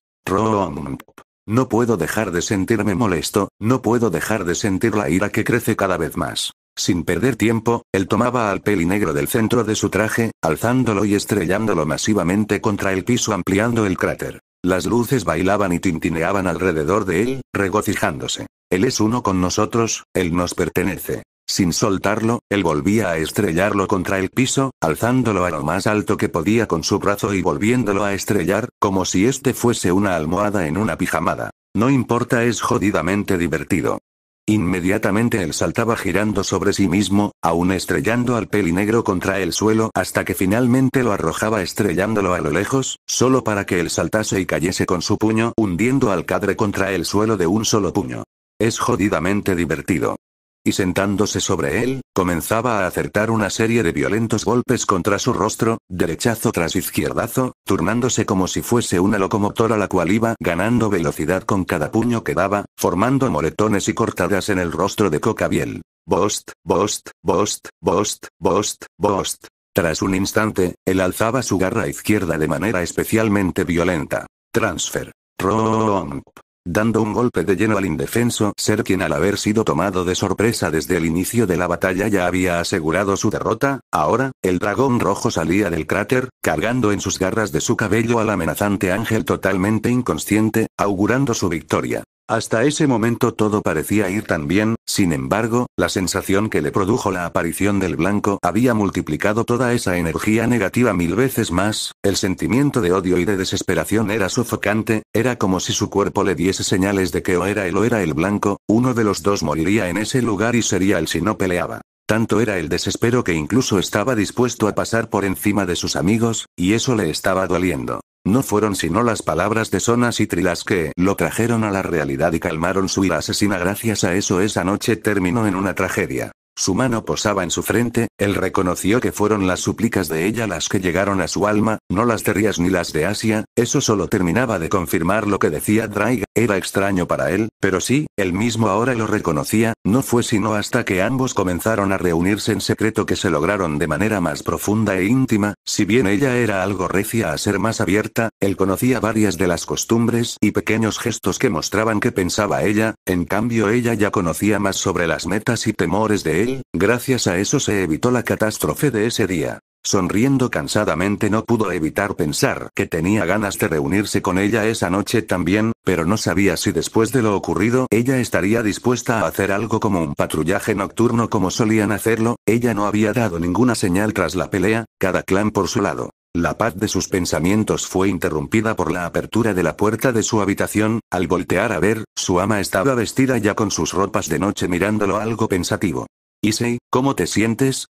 No puedo dejar de sentirme molesto, no puedo dejar de sentir la ira que crece cada vez más. Sin perder tiempo, él tomaba al pelinegro del centro de su traje, alzándolo y estrellándolo masivamente contra el piso ampliando el cráter. Las luces bailaban y tintineaban alrededor de él, regocijándose. Él es uno con nosotros, él nos pertenece. Sin soltarlo, él volvía a estrellarlo contra el piso, alzándolo a lo más alto que podía con su brazo y volviéndolo a estrellar, como si este fuese una almohada en una pijamada. No importa, es jodidamente divertido. Inmediatamente él saltaba girando sobre sí mismo, aún estrellando al pelinegro contra el suelo hasta que finalmente lo arrojaba estrellándolo a lo lejos, solo para que él saltase y cayese con su puño hundiendo al cadre contra el suelo de un solo puño. Es jodidamente divertido. Y sentándose sobre él, comenzaba a acertar una serie de violentos golpes contra su rostro, derechazo tras izquierdazo, turnándose como si fuese una locomotora la cual iba ganando velocidad con cada puño que daba, formando moretones y cortadas en el rostro de Cocabiel. Bost, bost, bost, bost, bost, bost. Tras un instante, él alzaba su garra izquierda de manera especialmente violenta. Transfer. Romp. Dando un golpe de lleno al indefenso ser quien al haber sido tomado de sorpresa desde el inicio de la batalla ya había asegurado su derrota, ahora, el dragón rojo salía del cráter, cargando en sus garras de su cabello al amenazante ángel totalmente inconsciente, augurando su victoria. Hasta ese momento todo parecía ir tan bien, sin embargo, la sensación que le produjo la aparición del blanco había multiplicado toda esa energía negativa 1000 veces más, el sentimiento de odio y de desesperación era sofocante, era como si su cuerpo le diese señales de que o era él o era el blanco, uno de los dos moriría en ese lugar y sería él si no peleaba. Tanto era el desespero que incluso estaba dispuesto a pasar por encima de sus amigos, y eso le estaba doliendo. No fueron sino las palabras de Sona Citri las que lo trajeron a la realidad y calmaron su ira asesina. Gracias a eso esa noche terminó en una tragedia. Su mano posaba en su frente, él reconoció que fueron las súplicas de ella las que llegaron a su alma, no las de Rias ni las de Asia, eso solo terminaba de confirmar lo que decía Drake, era extraño para él, pero sí, él mismo ahora lo reconocía, no fue sino hasta que ambos comenzaron a reunirse en secreto que se lograron de manera más profunda e íntima, si bien ella era algo recia a ser más abierta, él conocía varias de las costumbres y pequeños gestos que mostraban qué pensaba ella, en cambio ella ya conocía más sobre las metas y temores de él. Gracias a eso se evitó la catástrofe de ese día. Sonriendo cansadamente no pudo evitar pensar que tenía ganas de reunirse con ella esa noche también, pero no sabía si después de lo ocurrido ella estaría dispuesta a hacer algo como un patrullaje nocturno como solían hacerlo, ella no había dado ninguna señal tras la pelea, cada clan por su lado. La paz de sus pensamientos fue interrumpida por la apertura de la puerta de su habitación. Al voltear a ver, su ama estaba vestida ya con sus ropas de noche mirándolo algo pensativo. Issei, ¿cómo te sientes?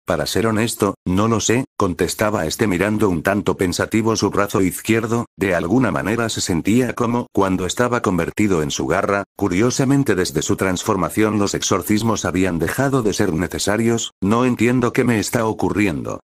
Para ser honesto, no lo sé, contestaba este mirando un tanto pensativo su brazo izquierdo. De alguna manera se sentía como cuando estaba convertido en su garra. Curiosamente, desde su transformación los exorcismos habían dejado de ser necesarios. No entiendo qué me está ocurriendo.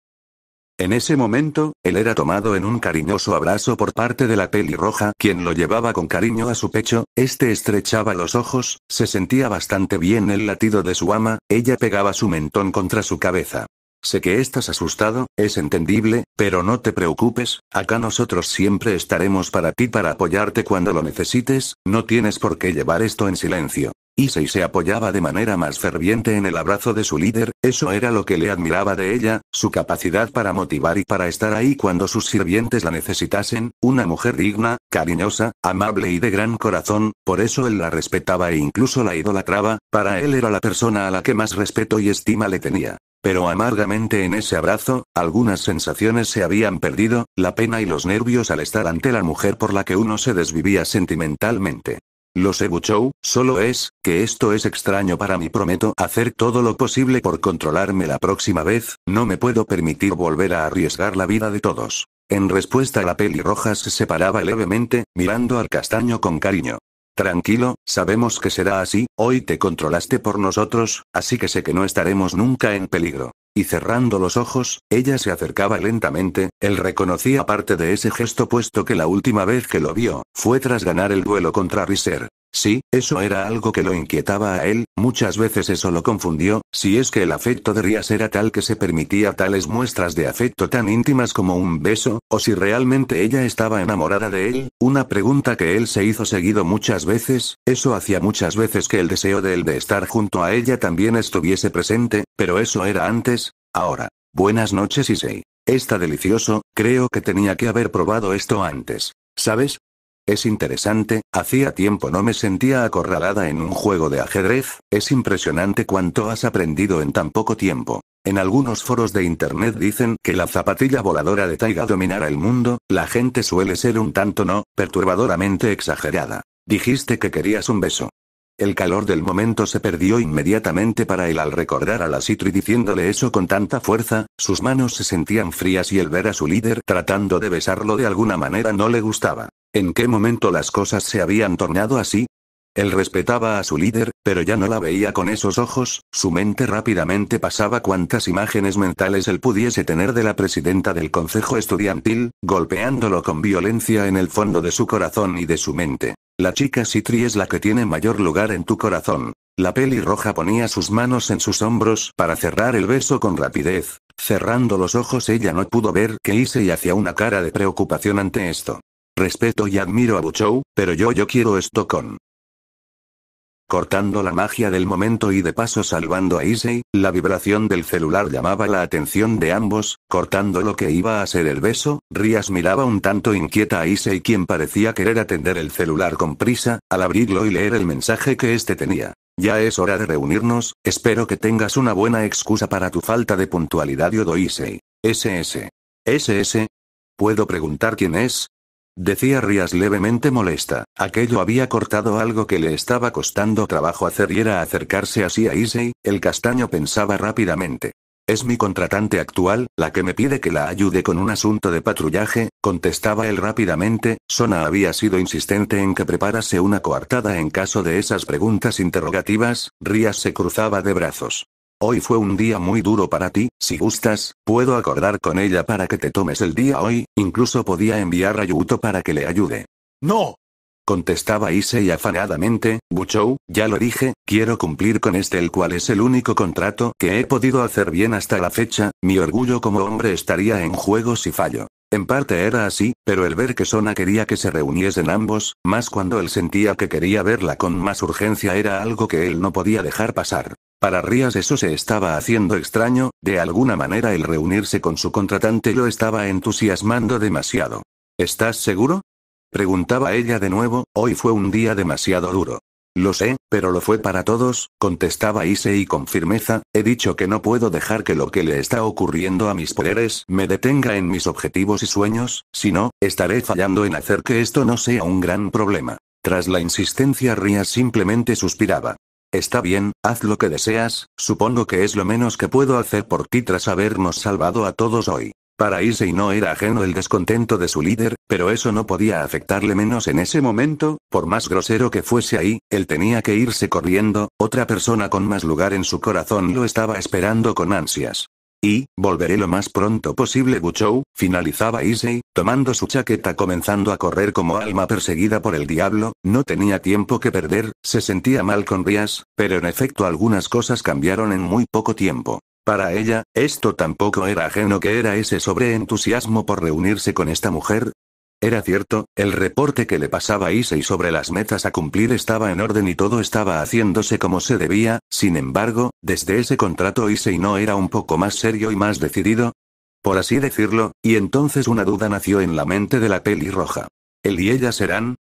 En ese momento, él era tomado en un cariñoso abrazo por parte de la pelirroja, quien lo llevaba con cariño a su pecho. Este estrechaba los ojos, se sentía bastante bien el latido de su ama, ella pegaba su mentón contra su cabeza. Sé que estás asustado, es entendible, pero no te preocupes, acá nosotros siempre estaremos para ti para apoyarte cuando lo necesites, no tienes por qué llevar esto en silencio. Issei se apoyaba de manera más ferviente en el abrazo de su líder, eso era lo que le admiraba de ella, su capacidad para motivar y para estar ahí cuando sus sirvientes la necesitasen, una mujer digna, cariñosa, amable y de gran corazón, por eso él la respetaba e incluso la idolatraba, para él era la persona a la que más respeto y estima le tenía. Pero amargamente en ese abrazo, algunas sensaciones se habían perdido, la pena y los nervios al estar ante la mujer por la que uno se desvivía sentimentalmente. Lo sé, Buchou, solo es, que esto es extraño para mí. Prometo hacer todo lo posible por controlarme la próxima vez, no me puedo permitir volver a arriesgar la vida de todos. En respuesta la pelirroja se separaba levemente, mirando al castaño con cariño. Tranquilo, sabemos que será así, hoy te controlaste por nosotros, así que sé que no estaremos nunca en peligro. Y cerrando los ojos, ella se acercaba lentamente. Él reconocía parte de ese gesto puesto que la última vez que lo vio, fue tras ganar el duelo contra Riser. Sí, eso era algo que lo inquietaba a él, muchas veces eso lo confundió, si es que el afecto de Rías era tal que se permitía tales muestras de afecto tan íntimas como un beso, o si realmente ella estaba enamorada de él, una pregunta que él se hizo seguido muchas veces. Eso hacía muchas veces que el deseo de él de estar junto a ella también estuviese presente, pero eso era antes, ahora. Buenas noches, Issei. Está delicioso, creo que tenía que haber probado esto antes. ¿Sabes? Es interesante, hacía tiempo no me sentía acorralada en un juego de ajedrez, es impresionante cuánto has aprendido en tan poco tiempo. En algunos foros de internet dicen que la zapatilla voladora de Taiga dominará el mundo, la gente suele ser un tanto perturbadoramente exagerada. Dijiste que querías un beso. El calor del momento se perdió inmediatamente para él al recordar a la Citri diciéndole eso con tanta fuerza, sus manos se sentían frías y el ver a su líder tratando de besarlo de alguna manera no le gustaba. ¿En qué momento las cosas se habían tornado así? Él respetaba a su líder, pero ya no la veía con esos ojos, su mente rápidamente pasaba cuantas imágenes mentales él pudiese tener de la presidenta del consejo estudiantil, golpeándolo con violencia en el fondo de su corazón y de su mente. La chica Citri es la que tiene mayor lugar en tu corazón. La pelirroja ponía sus manos en sus hombros para cerrar el beso con rapidez. Cerrando los ojos ella no pudo ver que Issei hacía una cara de preocupación ante esto. Respeto y admiro a Buchou, pero yo quiero esto con... Cortando la magia del momento y de paso salvando a Issei, la vibración del celular llamaba la atención de ambos, cortando lo que iba a ser el beso. Rías miraba un tanto inquieta a Issei quien parecía querer atender el celular con prisa, al abrirlo y leer el mensaje que este tenía. Ya es hora de reunirnos, espero que tengas una buena excusa para tu falta de puntualidad Yodo Issei. SS. SS. ¿Puedo preguntar quién es? Decía Rías levemente molesta, aquello había cortado algo que le estaba costando trabajo hacer y era acercarse así a Issei. El castaño pensaba rápidamente. Es mi contratante actual, la que me pide que la ayude con un asunto de patrullaje, contestaba él rápidamente. Sona había sido insistente en que preparase una coartada en caso de esas preguntas interrogativas. Rías se cruzaba de brazos. Hoy fue un día muy duro para ti, si gustas, puedo acordar con ella para que te tomes el día hoy, incluso podía enviar a Yuto para que le ayude. ¡No! Contestaba Issei afanadamente. Buchou, ya lo dije, quiero cumplir con el cual es el único contrato que he podido hacer bien hasta la fecha, mi orgullo como hombre estaría en juego si fallo. En parte era así, pero el ver que Sona quería que se reuniesen ambos, más cuando él sentía que quería verla con más urgencia era algo que él no podía dejar pasar. Para Rías eso se estaba haciendo extraño, de alguna manera el reunirse con su contratante lo estaba entusiasmando demasiado. ¿Estás seguro? Preguntaba ella de nuevo, hoy fue un día demasiado duro. Lo sé, pero lo fue para todos, contestaba Issei con firmeza. He dicho que no puedo dejar que lo que le está ocurriendo a mis poderes me detenga en mis objetivos y sueños, si no, estaré fallando en hacer que esto no sea un gran problema. Tras la insistencia, Ria simplemente suspiraba. Está bien, haz lo que deseas, supongo que es lo menos que puedo hacer por ti tras habernos salvado a todos hoy. Para Issei no era ajeno el descontento de su líder, pero eso no podía afectarle menos en ese momento, por más grosero que fuese ahí, él tenía que irse corriendo, otra persona con más lugar en su corazón lo estaba esperando con ansias. Y, volveré lo más pronto posible, Buchou, finalizaba Issei, tomando su chaqueta comenzando a correr como alma perseguida por el diablo. No tenía tiempo que perder, se sentía mal con Rias, pero en efecto algunas cosas cambiaron en muy poco tiempo. Para ella, esto tampoco era ajeno. ¿Que era ese sobreentusiasmo por reunirse con esta mujer? Era cierto, el reporte que le pasaba a Issei sobre las metas a cumplir estaba en orden y todo estaba haciéndose como se debía. Sin embargo, desde ese contrato Issei no era un poco más serio y más decidido, por así decirlo, y entonces una duda nació en la mente de la pelirroja. ¿Él y ella serán?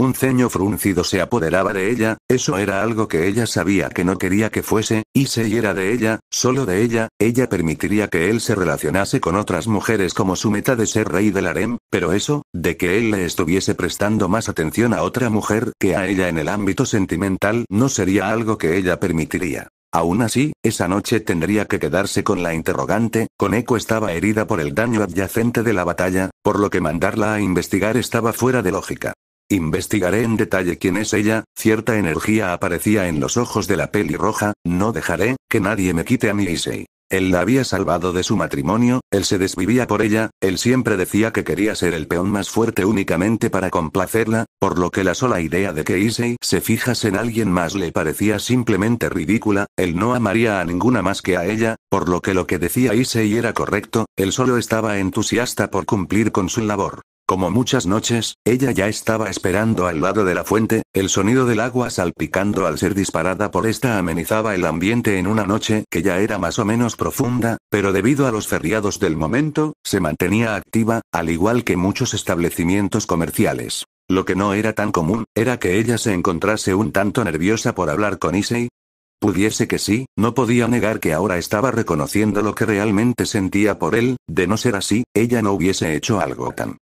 Un ceño fruncido se apoderaba de ella, eso era algo que ella sabía que no quería que fuese. Issei era de ella, solo de ella permitiría que él se relacionase con otras mujeres como su meta de ser rey del harem, pero eso, de que él le estuviese prestando más atención a otra mujer que a ella en el ámbito sentimental, no sería algo que ella permitiría. Aún así, esa noche tendría que quedarse con la interrogante. Koneko estaba herida por el daño adyacente de la batalla, por lo que mandarla a investigar estaba fuera de lógica. Investigaré en detalle quién es ella. Cierta energía aparecía en los ojos de la pelirroja. No dejaré que nadie me quite a mi Issei. Él la había salvado de su matrimonio, él se desvivía por ella, él siempre decía que quería ser el peón más fuerte únicamente para complacerla, por lo que la sola idea de que Issei se fijase en alguien más le parecía simplemente ridícula. Él no amaría a ninguna más que a ella, por lo que decía Issei era correcto, él solo estaba entusiasta por cumplir con su labor. Como muchas noches, ella ya estaba esperando al lado de la fuente. El sonido del agua salpicando al ser disparada por esta amenizaba el ambiente en una noche que ya era más o menos profunda, pero debido a los feriados del momento, se mantenía activa, al igual que muchos establecimientos comerciales. Lo que no era tan común, era que ella se encontrase un tanto nerviosa por hablar con Issei. Pudiese que sí, no podía negar que ahora estaba reconociendo lo que realmente sentía por él. De no ser así, ella no hubiese hecho algo tan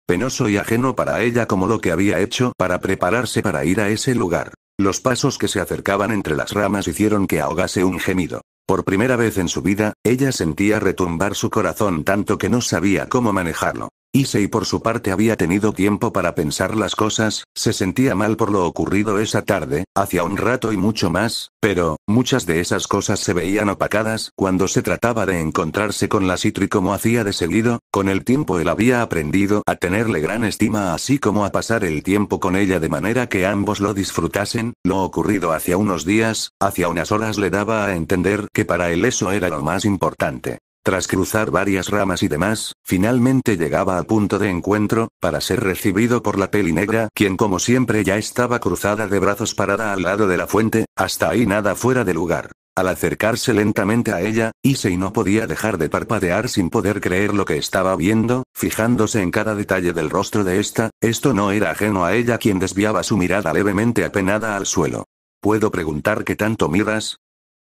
penoso y ajeno para ella como lo que había hecho para prepararse para ir a ese lugar. Los pasos que se acercaban entre las ramas hicieron que ahogase un gemido. Por primera vez en su vida, ella sentía retumbar su corazón tanto que no sabía cómo manejarlo. Issei por su parte había tenido tiempo para pensar las cosas, se sentía mal por lo ocurrido esa tarde, hacía un rato y mucho más, pero, muchas de esas cosas se veían opacadas cuando se trataba de encontrarse con la Citri como hacía de seguido. Con el tiempo él había aprendido a tenerle gran estima así como a pasar el tiempo con ella de manera que ambos lo disfrutasen. Lo ocurrido hacía unos días, hacía unas horas le daba a entender que para él eso era lo más importante. Tras cruzar varias ramas y demás, finalmente llegaba al punto de encuentro, para ser recibido por la pelinegra, quien como siempre ya estaba cruzada de brazos parada al lado de la fuente, hasta ahí nada fuera de lugar. Al acercarse lentamente a ella, Issei no podía dejar de parpadear sin poder creer lo que estaba viendo, fijándose en cada detalle del rostro de esta. Esto no era ajeno a ella, quien desviaba su mirada levemente apenada al suelo. ¿Puedo preguntar qué tanto miras?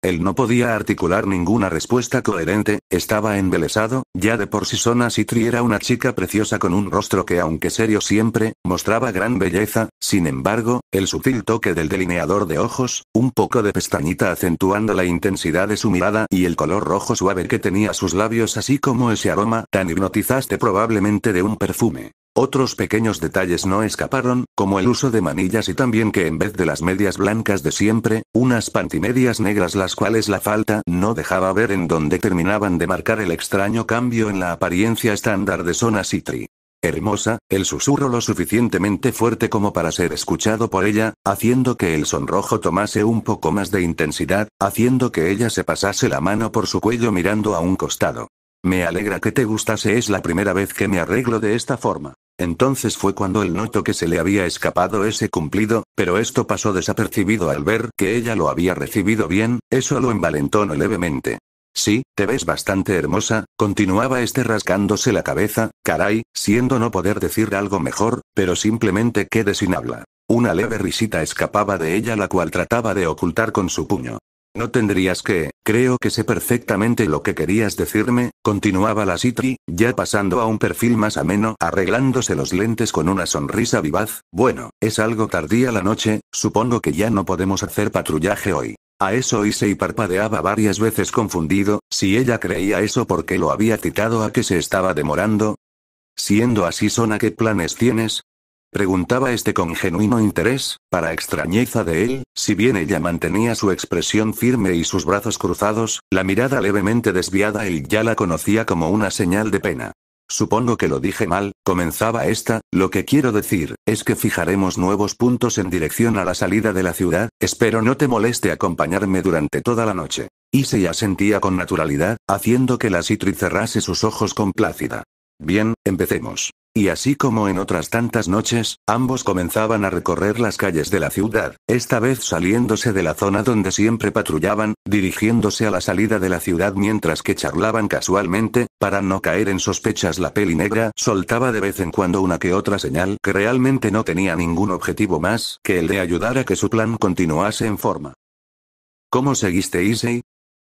Él no podía articular ninguna respuesta coherente, estaba embelesado. Ya de por sí Sona Citri era una chica preciosa con un rostro que aunque serio siempre, mostraba gran belleza. Sin embargo, el sutil toque del delineador de ojos, un poco de pestañita acentuando la intensidad de su mirada y el color rojo suave que tenía sus labios así como ese aroma tan hipnotizante probablemente de un perfume. Otros pequeños detalles no escaparon, como el uso de manillas y también que en vez de las medias blancas de siempre, unas pantimedias negras las cuales la falta no dejaba ver en donde terminaban de marcar el extraño cambio en la apariencia estándar de Sona Citri. Hermosa, el susurro lo suficientemente fuerte como para ser escuchado por ella, haciendo que el sonrojo tomase un poco más de intensidad, haciendo que ella se pasase la mano por su cuello mirando a un costado. Me alegra que te gustase, es la primera vez que me arreglo de esta forma. Entonces fue cuando él notó que se le había escapado ese cumplido, pero esto pasó desapercibido al ver que ella lo había recibido bien, eso lo envalentonó levemente. Sí, te ves bastante hermosa, continuaba rascándose la cabeza. Caray, siendo no poder decir algo mejor, pero simplemente quedé sin habla. Una leve risita escapaba de ella, la cual trataba de ocultar con su puño. No tendrías que, creo que sé perfectamente lo que querías decirme, continuaba la Citri, ya pasando a un perfil más ameno, arreglándose los lentes con una sonrisa vivaz. Bueno, es algo tardía la noche, supongo que ya no podemos hacer patrullaje hoy. A eso Issei parpadeaba varias veces confundido, si ella creía eso, ¿por qué lo había citado? ¿A que se estaba demorando? Siendo así, Sona, ¿qué planes tienes? Preguntaba este con genuino interés, para extrañeza de él, si bien ella mantenía su expresión firme y sus brazos cruzados, la mirada levemente desviada él ya la conocía como una señal de pena. Supongo que lo dije mal, comenzaba esta, lo que quiero decir, es que fijaremos nuevos puntos en dirección a la salida de la ciudad, espero no te moleste acompañarme durante toda la noche. Issei asentía con naturalidad, haciendo que la Citri cerrase sus ojos complácida. Bien, empecemos. Y así como en otras tantas noches, ambos comenzaban a recorrer las calles de la ciudad, esta vez saliéndose de la zona donde siempre patrullaban, dirigiéndose a la salida de la ciudad mientras que charlaban casualmente, para no caer en sospechas. La peli negra soltaba de vez en cuando una que otra señal que realmente no tenía ningún objetivo más que el de ayudar a que su plan continuase en forma. ¿Cómo seguiste, Issei?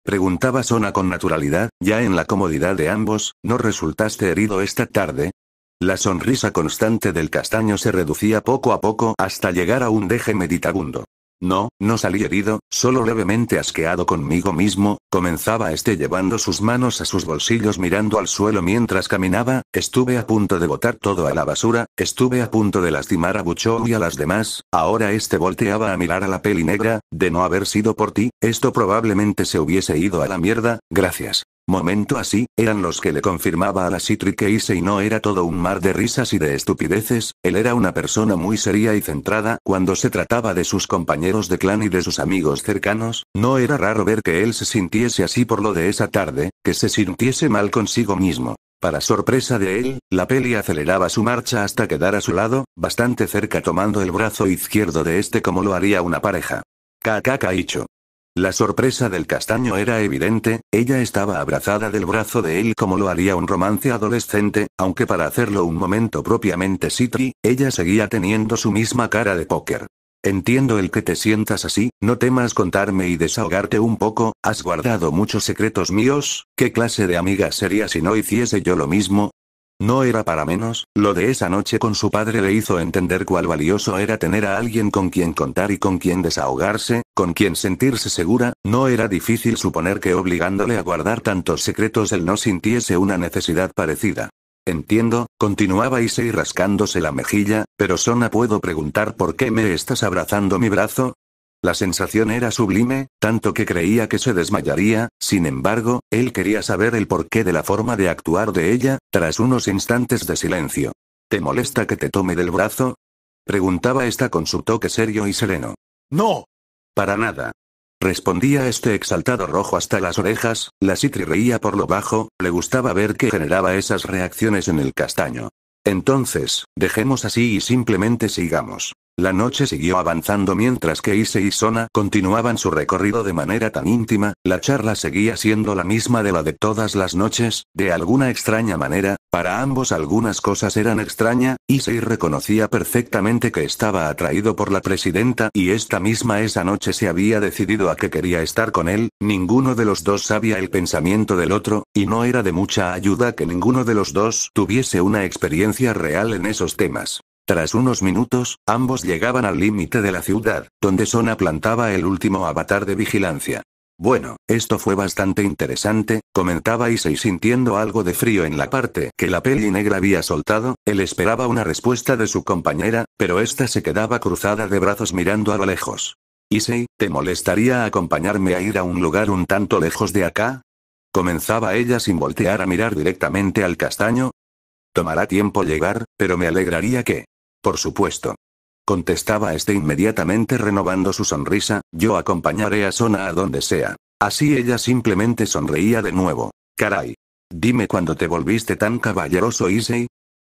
Preguntaba Sona con naturalidad, ya en la comodidad de ambos. ¿No resultaste herido esta tarde? La sonrisa constante del castaño se reducía poco a poco hasta llegar a un deje meditabundo. No, no salí herido, solo levemente asqueado conmigo mismo, comenzaba este llevando sus manos a sus bolsillos mirando al suelo mientras caminaba. Estuve a punto de botar todo a la basura, estuve a punto de lastimar a Buchou y a las demás. Ahora volteaba a mirar a la peli negra, de no haber sido por ti, esto probablemente se hubiese ido a la mierda, gracias. Momento así, eran los que le confirmaba a la Citri que Issei no era todo un mar de risas y de estupideces, él era una persona muy seria y centrada. Cuando se trataba de sus compañeros de clan y de sus amigos cercanos, no era raro ver que él se sintiese así por lo de esa tarde, que se sintiese mal consigo mismo. Para sorpresa de él, la peli aceleraba su marcha hasta quedar a su lado, bastante cerca, tomando el brazo izquierdo de este como lo haría una pareja. Kakaicho. La sorpresa del castaño era evidente, ella estaba abrazada del brazo de él como lo haría un romance adolescente, aunque para hacerlo un momento propiamente Citri, ella seguía teniendo su misma cara de póker. Entiendo el que te sientas así, no temas contarme y desahogarte un poco, has guardado muchos secretos míos, ¿qué clase de amiga sería si no hiciese yo lo mismo? No era para menos, lo de esa noche con su padre le hizo entender cuál valioso era tener a alguien con quien contar y con quien desahogarse, con quien sentirse segura. No era difícil suponer que obligándole a guardar tantos secretos él no sintiese una necesidad parecida. Entiendo, continuaba Issei rascándose la mejilla, pero Sona, ¿puedo preguntar por qué me estás abrazando mi brazo? La sensación era sublime, tanto que creía que se desmayaría. Sin embargo, él quería saber el porqué de la forma de actuar de ella. Tras unos instantes de silencio. ¿Te molesta que te tome del brazo? Preguntaba esta con su toque serio y sereno. No. Para nada. Respondía este exaltado rojo hasta las orejas. La Citri reía por lo bajo, le gustaba ver que generaba esas reacciones en el castaño. Entonces, dejemos así y simplemente sigamos. La noche siguió avanzando mientras que Issei y Sona continuaban su recorrido de manera tan íntima. La charla seguía siendo la misma de la de todas las noches, de alguna extraña manera, para ambos algunas cosas eran extrañas. Issei reconocía perfectamente que estaba atraído por la presidenta y esta misma esa noche se había decidido a que quería estar con él. Ninguno de los dos sabía el pensamiento del otro, y no era de mucha ayuda que ninguno de los dos tuviese una experiencia real en esos temas. Tras unos minutos, ambos llegaban al límite de la ciudad, donde Sona plantaba el último avatar de vigilancia. Bueno, esto fue bastante interesante, comentaba Issei sintiendo algo de frío en la parte que la peli negra había soltado. Él esperaba una respuesta de su compañera, pero esta se quedaba cruzada de brazos mirando a lo lejos. Issei, ¿te molestaría acompañarme a ir a un lugar un tanto lejos de acá? Comenzaba ella sin voltear a mirar directamente al castaño. Tomará tiempo llegar, pero me alegraría que... Por supuesto. Contestaba este inmediatamente renovando su sonrisa, yo acompañaré a Sona a donde sea. Así ella simplemente sonreía de nuevo. Caray. Dime cuándo te volviste tan caballeroso, Issei.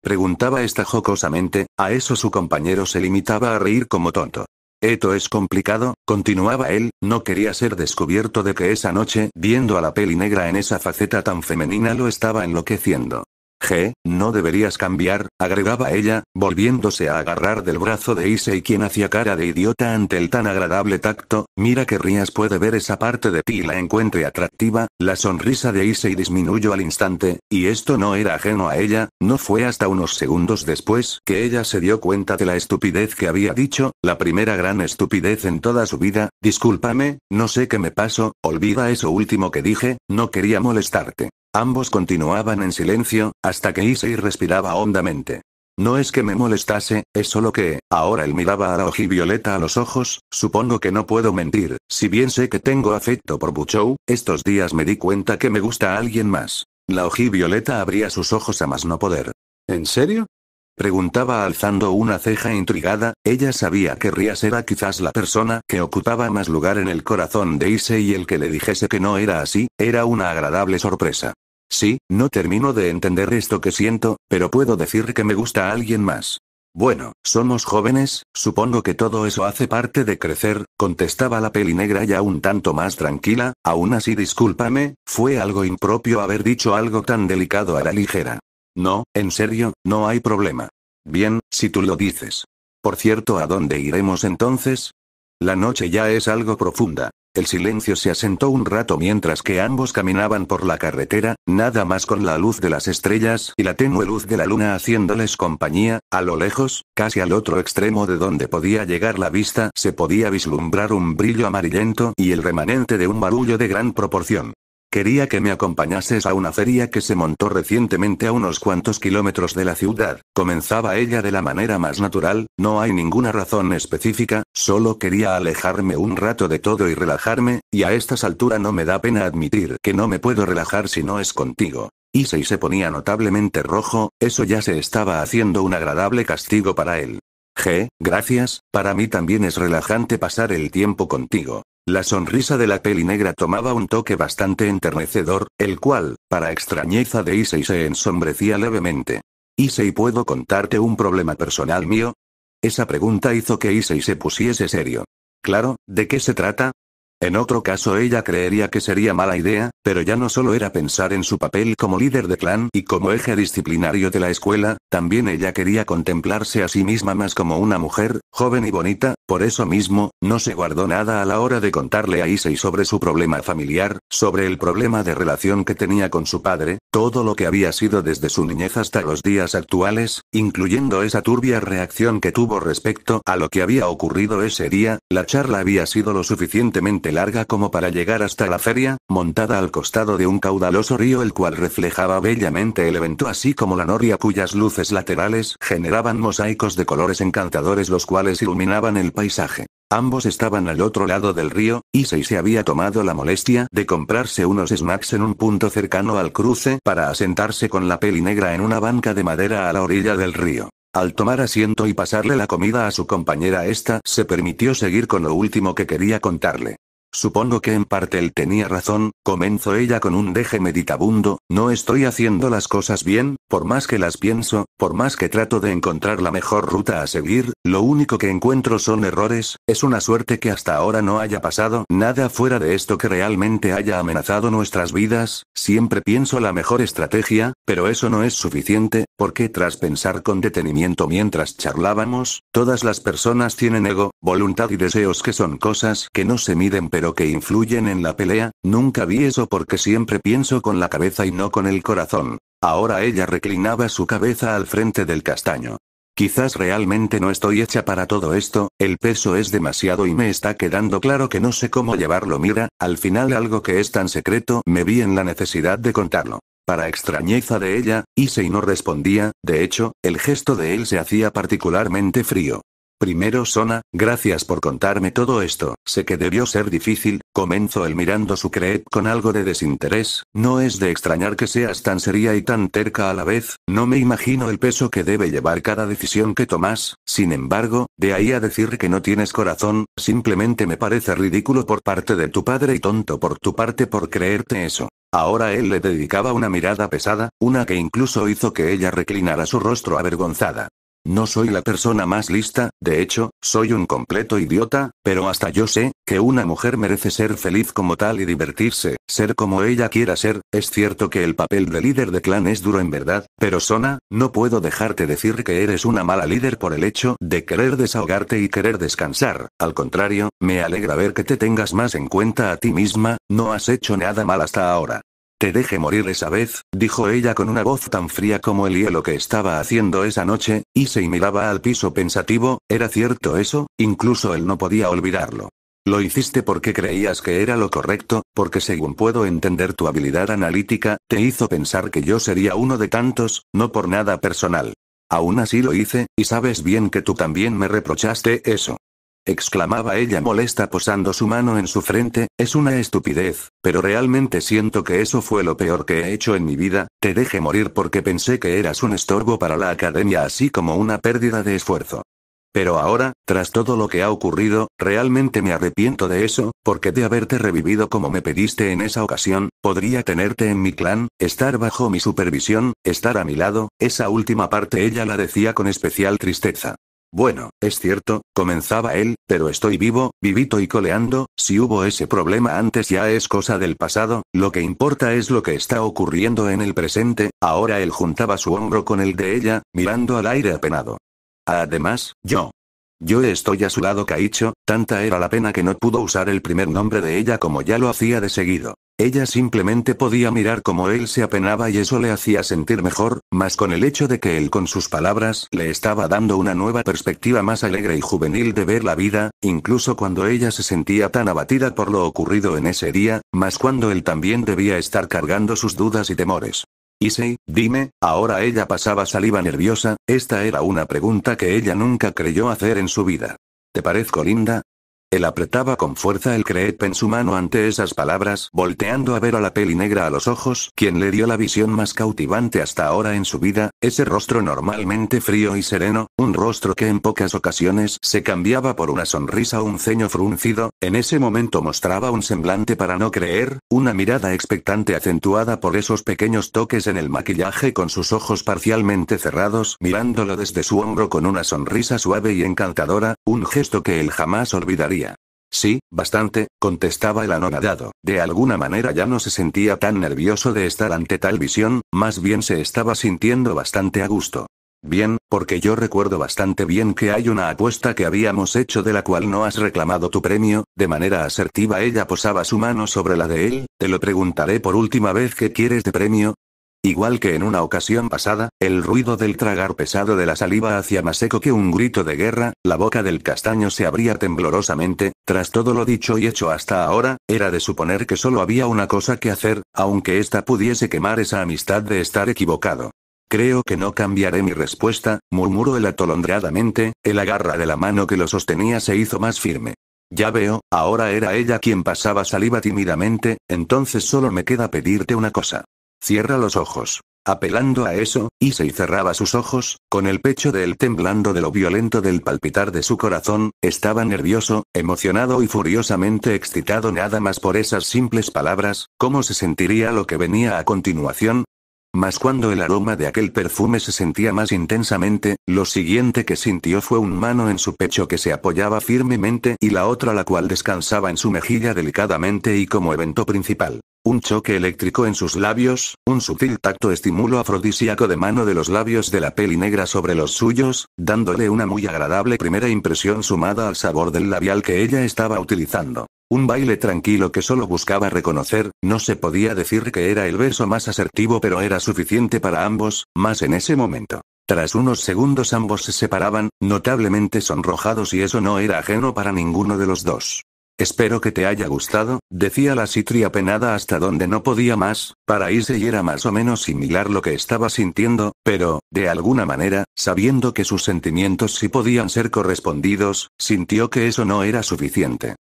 Preguntaba esta jocosamente, a eso su compañero se limitaba a reír como tonto. Esto es complicado, continuaba él, no quería ser descubierto de que esa noche, viendo a la peli negra en esa faceta tan femenina lo estaba enloqueciendo. No deberías cambiar, agregaba ella, volviéndose a agarrar del brazo de Issei, quien hacía cara de idiota ante el tan agradable tacto. Mira que Rías puede ver esa parte de ti y la encuentre atractiva. La sonrisa de Issei disminuyó al instante, y esto no era ajeno a ella. No fue hasta unos segundos después que ella se dio cuenta de la estupidez que había dicho, la primera gran estupidez en toda su vida. Discúlpame, no sé qué me pasó, olvida eso último que dije, no quería molestarte. Ambos continuaban en silencio, hasta que Issei respiraba hondamente. No es que me molestase, es solo que, ahora él miraba a la ojivioleta a los ojos. Supongo que no puedo mentir, si bien sé que tengo afecto por Buchou, estos días me di cuenta que me gusta a alguien más. La ojivioleta abría sus ojos a más no poder. ¿En serio? Preguntaba alzando una ceja intrigada. Ella sabía que Rías era quizás la persona que ocupaba más lugar en el corazón de Issei, y el que le dijese que no era así, era una agradable sorpresa. Sí, no termino de entender esto que siento, pero puedo decir que me gusta a alguien más. Bueno, somos jóvenes, supongo que todo eso hace parte de crecer, contestaba la pelinegra ya un tanto más tranquila. Aún así discúlpame, fue algo impropio haber dicho algo tan delicado a la ligera. No, en serio, no hay problema. Bien, si tú lo dices. Por cierto, ¿a dónde iremos entonces? La noche ya es algo profunda. El silencio se asentó un rato mientras que ambos caminaban por la carretera, nada más con la luz de las estrellas y la tenue luz de la luna haciéndoles compañía. A lo lejos, casi al otro extremo de donde podía llegar la vista, se podía vislumbrar un brillo amarillento y el remanente de un barullo de gran proporción. Quería que me acompañases a una feria que se montó recientemente a unos cuantos kilómetros de la ciudad, comenzaba ella de la manera más natural. No hay ninguna razón específica, solo quería alejarme un rato de todo y relajarme, y a estas alturas no me da pena admitir que no me puedo relajar si no es contigo. Issei se ponía notablemente rojo, eso ya se estaba haciendo un agradable castigo para él. Gracias, para mí también es relajante pasar el tiempo contigo. La sonrisa de la pelinegra tomaba un toque bastante enternecedor, el cual, para extrañeza de Issei, se ensombrecía levemente. Issei, ¿puedo contarte un problema personal mío? Esa pregunta hizo que Issei se pusiese serio. Claro, ¿de qué se trata? En otro caso ella creería que sería mala idea, pero ya no solo era pensar en su papel como líder de clan y como eje disciplinario de la escuela, también ella quería contemplarse a sí misma más como una mujer, joven y bonita. Por eso mismo, no se guardó nada a la hora de contarle a Issei sobre su problema familiar, sobre el problema de relación que tenía con su padre, todo lo que había sido desde su niñez hasta los días actuales, incluyendo esa turbia reacción que tuvo respecto a lo que había ocurrido ese día. La charla había sido lo suficientemente larga como para llegar hasta la feria, montada al costado de un caudaloso río el cual reflejaba bellamente el evento, así como la noria cuyas luces laterales generaban mosaicos de colores encantadores los cuales iluminaban el paisaje. Ambos estaban al otro lado del río. Issei se había tomado la molestia de comprarse unos snacks en un punto cercano al cruce para asentarse con la pelinegra en una banca de madera a la orilla del río. Al tomar asiento y pasarle la comida a su compañera, esta se permitió seguir con lo último que quería contarle. Supongo que en parte él tenía razón, comenzó ella con un deje meditabundo. No estoy haciendo las cosas bien, por más que las pienso, por más que trato de encontrar la mejor ruta a seguir, lo único que encuentro son errores. Es una suerte que hasta ahora no haya pasado nada fuera de esto que realmente haya amenazado nuestras vidas. Siempre pienso la mejor estrategia, pero eso no es suficiente, porque tras pensar con detenimiento mientras charlábamos, todas las personas tienen ego, voluntad y deseos que son cosas que no se miden pero que influyen en la pelea. Nunca vi eso porque siempre pienso con la cabeza y no con el corazón. Ahora ella reclinaba su cabeza al frente del castaño. Quizás realmente no estoy hecha para todo esto, el peso es demasiado y me está quedando claro que no sé cómo llevarlo. Mira, al final algo que es tan secreto me vi en la necesidad de contarlo. Para extrañeza de ella, Issei no respondía, de hecho, el gesto de él se hacía particularmente frío. Primero Sona, gracias por contarme todo esto, sé que debió ser difícil, comenzó él mirando su creep con algo de desinterés. No es de extrañar que seas tan seria y tan terca a la vez, no me imagino el peso que debe llevar cada decisión que tomas. Sin embargo, de ahí a decir que no tienes corazón, simplemente me parece ridículo por parte de tu padre y tonto por tu parte por creerte eso. Ahora él le dedicaba una mirada pesada, una que incluso hizo que ella reclinara su rostro avergonzada. No soy la persona más lista, de hecho, soy un completo idiota, pero hasta yo sé que una mujer merece ser feliz como tal y divertirse, ser como ella quiera ser. Es cierto que el papel de líder de clan es duro en verdad, pero Sona, no puedo dejarte decir que eres una mala líder por el hecho de querer desahogarte y querer descansar. Al contrario, me alegra ver que te tengas más en cuenta a ti misma, no has hecho nada mal hasta ahora. Te dejé morir esa vez, dijo ella con una voz tan fría como el hielo que estaba haciendo esa noche, y miraba al piso pensativo. ¿Era cierto eso? Incluso él no podía olvidarlo. Lo hiciste porque creías que era lo correcto, porque según puedo entender tu habilidad analítica, te hizo pensar que yo sería uno de tantos, no por nada personal. Aún así lo hice, y sabes bien que tú también me reprochaste eso. Exclamaba ella molesta posando su mano en su frente. Es una estupidez, pero realmente siento que eso fue lo peor que he hecho en mi vida. Te dejé morir porque pensé que eras un estorbo para la academia así como una pérdida de esfuerzo. Pero ahora, tras todo lo que ha ocurrido, realmente me arrepiento de eso, porque de haberte revivido como me pediste en esa ocasión, podría tenerte en mi clan, estar bajo mi supervisión, estar a mi lado. Esa última parte ella la decía con especial tristeza. Bueno, es cierto, comenzaba él, pero estoy vivo, vivito y coleando. Si hubo ese problema antes ya es cosa del pasado, lo que importa es lo que está ocurriendo en el presente. Ahora él juntaba su hombro con el de ella, mirando al aire apenado. Además, yo estoy a su lado, Kaicho. Tanta era la pena que no pudo usar el primer nombre de ella como ya lo hacía de seguido. Ella simplemente podía mirar cómo él se apenaba y eso le hacía sentir mejor, más con el hecho de que él con sus palabras le estaba dando una nueva perspectiva más alegre y juvenil de ver la vida, incluso cuando ella se sentía tan abatida por lo ocurrido en ese día, más cuando él también debía estar cargando sus dudas y temores. Issei, dime, ahora ella pasaba saliva nerviosa. Esta era una pregunta que ella nunca creyó hacer en su vida. ¿Te parezco linda? Él apretaba con fuerza el crepe en su mano ante esas palabras, volteando a ver a la peli negra a los ojos, quien le dio la visión más cautivante hasta ahora en su vida, ese rostro normalmente frío y sereno, un rostro que en pocas ocasiones se cambiaba por una sonrisa o un ceño fruncido. En ese momento mostraba un semblante para no creer, una mirada expectante acentuada por esos pequeños toques en el maquillaje, con sus ojos parcialmente cerrados, mirándolo desde su hombro con una sonrisa suave y encantadora, un gesto que él jamás olvidaría. Sí, bastante, contestaba el anonadado. De alguna manera ya no se sentía tan nervioso de estar ante tal visión, más bien se estaba sintiendo bastante a gusto. Bien, porque yo recuerdo bastante bien que hay una apuesta que habíamos hecho de la cual no has reclamado tu premio. De manera asertiva ella posaba su mano sobre la de él. Te lo preguntaré por última vez, ¿qué quieres de premio? Igual que en una ocasión pasada, el ruido del tragar pesado de la saliva hacía más eco que un grito de guerra. La boca del castaño se abría temblorosamente. Tras todo lo dicho y hecho hasta ahora, era de suponer que solo había una cosa que hacer, aunque ésta pudiese quemar esa amistad de estar equivocado. Creo que no cambiaré mi respuesta, murmuró él atolondradamente. El agarra de la mano que lo sostenía se hizo más firme. Ya veo, ahora era ella quien pasaba saliva tímidamente. Entonces solo me queda pedirte una cosa. Cierra los ojos. Apelando a eso, Issei cerraba sus ojos, con el pecho de él temblando de lo violento del palpitar de su corazón. Estaba nervioso, emocionado y furiosamente excitado nada más por esas simples palabras. ¿Cómo se sentiría lo que venía a continuación? Mas cuando el aroma de aquel perfume se sentía más intensamente, lo siguiente que sintió fue una mano en su pecho que se apoyaba firmemente y la otra la cual descansaba en su mejilla delicadamente y como evento principal. Un choque eléctrico en sus labios, un sutil tacto estímulo afrodisíaco de mano de los labios de la peli negra sobre los suyos, dándole una muy agradable primera impresión sumada al sabor del labial que ella estaba utilizando. Un baile tranquilo que solo buscaba reconocer. No se podía decir que era el beso más asertivo, pero era suficiente para ambos, más en ese momento. Tras unos segundos ambos se separaban, notablemente sonrojados, y eso no era ajeno para ninguno de los dos. Espero que te haya gustado, decía la Citri apenada hasta donde no podía más. Para Issei era más o menos similar lo que estaba sintiendo, pero, de alguna manera, sabiendo que sus sentimientos sí podían ser correspondidos, sintió que eso no era suficiente.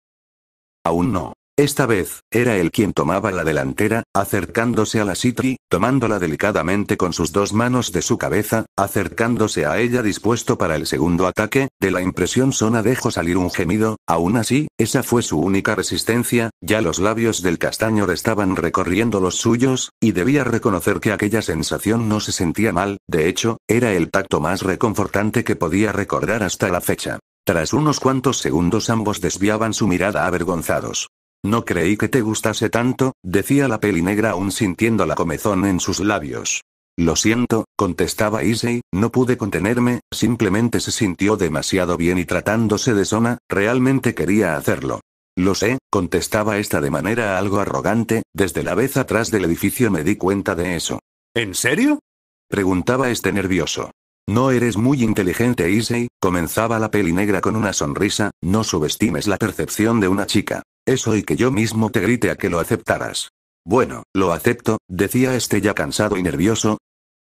Aún no. Esta vez, era él quien tomaba la delantera, acercándose a la Citri, tomándola delicadamente con sus dos manos de su cabeza, acercándose a ella dispuesto para el segundo ataque. De la impresión Sona dejó salir un gemido, aún así, esa fue su única resistencia, ya los labios del castaño estaban recorriendo los suyos, y debía reconocer que aquella sensación no se sentía mal, de hecho, era el tacto más reconfortante que podía recordar hasta la fecha. Tras unos cuantos segundos ambos desviaban su mirada avergonzados. No creí que te gustase tanto, decía la pelinegra aún sintiendo la comezón en sus labios. Lo siento, contestaba Issei, no pude contenerme, simplemente se sintió demasiado bien y tratándose de Sona, realmente quería hacerlo. Lo sé, contestaba esta de manera algo arrogante, desde la vez atrás del edificio me di cuenta de eso. ¿En serio? Preguntaba este nervioso. No eres muy inteligente, Issei, comenzaba la pelinegra con una sonrisa, no subestimes la percepción de una chica. Eso y que yo mismo te grite a que lo aceptaras. Bueno, lo acepto, decía este ya cansado y nervioso.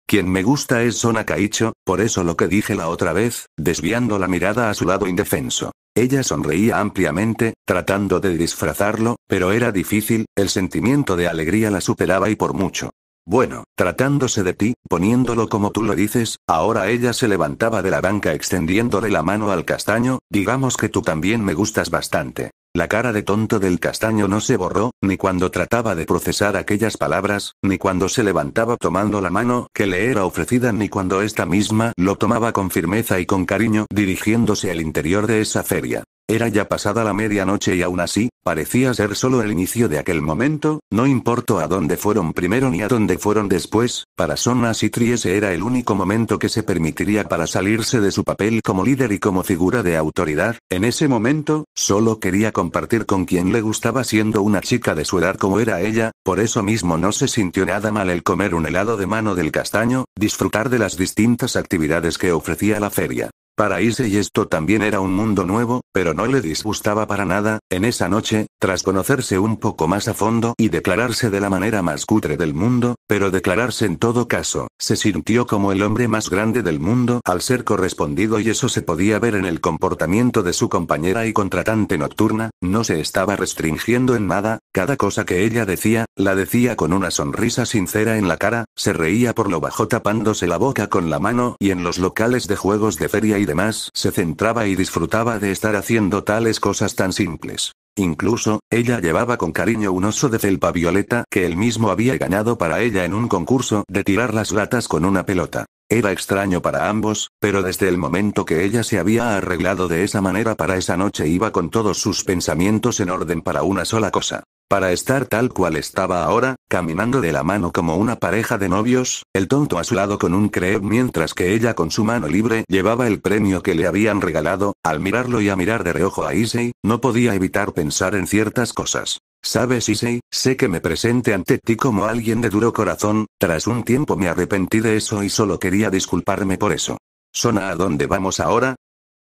Quien me gusta es Sona Kaicho, por eso lo que dije la otra vez, desviando la mirada a su lado indefenso. Ella sonreía ampliamente, tratando de disfrazarlo, pero era difícil, el sentimiento de alegría la superaba y por mucho. Bueno, tratándose de ti, poniéndolo como tú lo dices, ahora ella se levantaba de la banca extendiéndole la mano al castaño, digamos que tú también me gustas bastante. La cara de tonto del castaño no se borró, ni cuando trataba de procesar aquellas palabras, ni cuando se levantaba tomando la mano que le era ofrecida, ni cuando esta misma lo tomaba con firmeza y con cariño dirigiéndose al interior de esa feria. Era ya pasada la medianoche y aún así, parecía ser solo el inicio de aquel momento, no importó a dónde fueron primero ni a dónde fueron después, para Sona Citri ese era el único momento que se permitiría para salirse de su papel como líder y como figura de autoridad, en ese momento, solo quería compartir con quien le gustaba siendo una chica de su edad como era ella, por eso mismo no se sintió nada mal el comer un helado de mano del castaño, disfrutar de las distintas actividades que ofrecía la feria. Para Issei esto también era un mundo nuevo, pero no le disgustaba para nada. En esa noche, tras conocerse un poco más a fondo y declararse de la manera más cutre del mundo, pero declararse en todo caso, se sintió como el hombre más grande del mundo al ser correspondido y eso se podía ver en el comportamiento de su compañera y contratante nocturna, no se estaba restringiendo en nada, cada cosa que ella decía, la decía con una sonrisa sincera en la cara, se reía por lo bajo tapándose la boca con la mano y en los locales de juegos de feria y demás se centraba y disfrutaba de estar haciendo tales cosas tan simples. Incluso, ella llevaba con cariño un oso de felpa violeta que él mismo había ganado para ella en un concurso de tirar las latas con una pelota. Era extraño para ambos, pero desde el momento que ella se había arreglado de esa manera para esa noche iba con todos sus pensamientos en orden para una sola cosa. Para estar tal cual estaba ahora, caminando de la mano como una pareja de novios, el tonto a su lado con un crepe mientras que ella con su mano libre llevaba el premio que le habían regalado, al mirarlo y a mirar de reojo a Issei, no podía evitar pensar en ciertas cosas. ¿Sabes, Issei? Sé que me presente ante ti como alguien de duro corazón, tras un tiempo me arrepentí de eso y solo quería disculparme por eso. ¿Sona a dónde vamos ahora?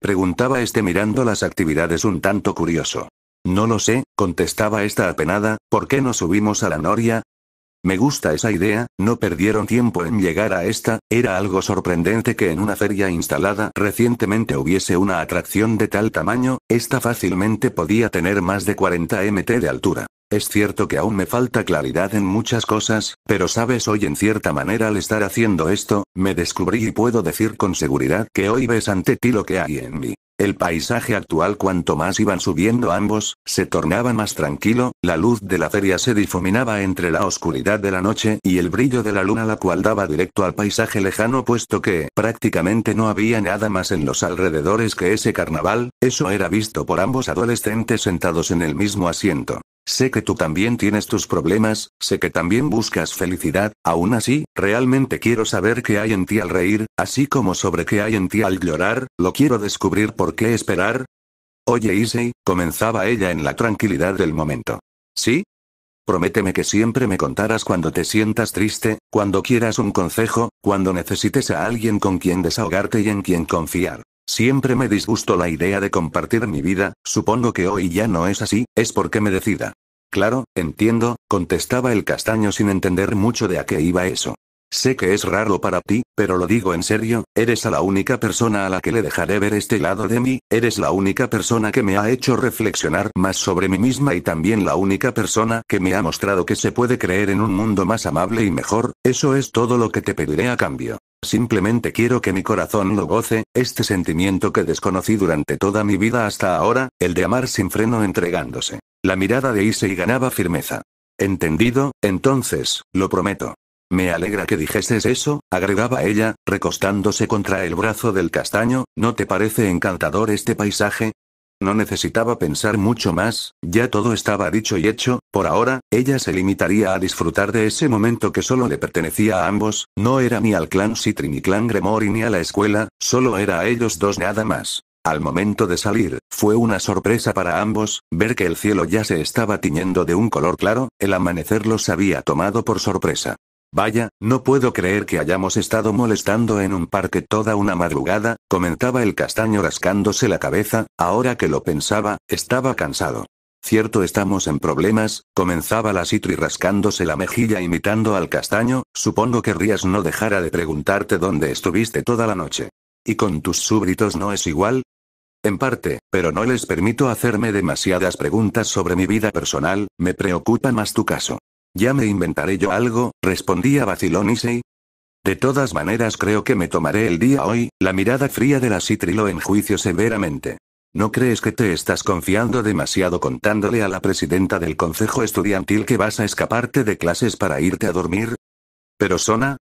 Preguntaba este mirando las actividades un tanto curioso. No lo sé, contestaba esta apenada, ¿por qué no subimos a la noria? Me gusta esa idea, no perdieron tiempo en llegar a esta, era algo sorprendente que en una feria instalada recientemente hubiese una atracción de tal tamaño, esta fácilmente podía tener más de 40 mt de altura. Es cierto que aún me falta claridad en muchas cosas, pero sabes hoy en cierta manera al estar haciendo esto, me descubrí y puedo decir con seguridad que hoy ves ante ti lo que hay en mí. El paisaje actual cuanto más iban subiendo ambos, se tornaba más tranquilo, la luz de la feria se difuminaba entre la oscuridad de la noche y el brillo de la luna la cual daba directo al paisaje lejano puesto que prácticamente no había nada más en los alrededores que ese carnaval, eso era visto por ambos adolescentes sentados en el mismo asiento. Sé que tú también tienes tus problemas, sé que también buscas felicidad, aún así, realmente quiero saber qué hay en ti al reír, así como sobre qué hay en ti al llorar, lo quiero descubrir por qué esperar. Oye Issei, comenzaba ella en la tranquilidad del momento. ¿Sí? Prométeme que siempre me contarás cuando te sientas triste, cuando quieras un consejo, cuando necesites a alguien con quien desahogarte y en quien confiar. Siempre me disgustó la idea de compartir mi vida, supongo que hoy ya no es así, es porque me decida. Claro, entiendo, contestaba el castaño sin entender mucho de a qué iba eso. Sé que es raro para ti, pero lo digo en serio, eres a la única persona a la que le dejaré ver este lado de mí, eres la única persona que me ha hecho reflexionar más sobre mí misma y también la única persona que me ha mostrado que se puede creer en un mundo más amable y mejor, eso es todo lo que te pediré a cambio. Simplemente quiero que mi corazón lo goce, este sentimiento que desconocí durante toda mi vida hasta ahora, el de amar sin freno entregándose. La mirada de Issei ganaba firmeza. ¿Entendido? Entonces, lo prometo. Me alegra que dijeses eso, agregaba ella, recostándose contra el brazo del castaño, ¿no te parece encantador este paisaje? No necesitaba pensar mucho más, ya todo estaba dicho y hecho, por ahora, ella se limitaría a disfrutar de ese momento que solo le pertenecía a ambos, no era ni al clan Citri ni clan Gremory ni a la escuela, solo era a ellos dos nada más. Al momento de salir, fue una sorpresa para ambos, ver que el cielo ya se estaba tiñendo de un color claro, el amanecer los había tomado por sorpresa. Vaya, no puedo creer que hayamos estado molestando en un parque toda una madrugada, comentaba el castaño rascándose la cabeza, ahora que lo pensaba, estaba cansado. Cierto estamos en problemas, comenzaba la Citri rascándose la mejilla imitando al castaño, supongo querrías no dejara de preguntarte dónde estuviste toda la noche. ¿Y con tus súbditos no es igual? En parte, pero no les permito hacerme demasiadas preguntas sobre mi vida personal, me preocupa más tu caso. Ya me inventaré yo algo, respondía vacilón Issei. De todas maneras creo que me tomaré el día hoy, la mirada fría de la Citri lo enjuició severamente. ¿No crees que te estás confiando demasiado contándole a la presidenta del consejo estudiantil que vas a escaparte de clases para irte a dormir? Pero Sona.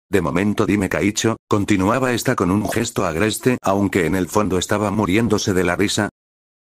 De momento dime Kaicho, continuaba esta con un gesto agreste aunque en el fondo estaba muriéndose de la risa.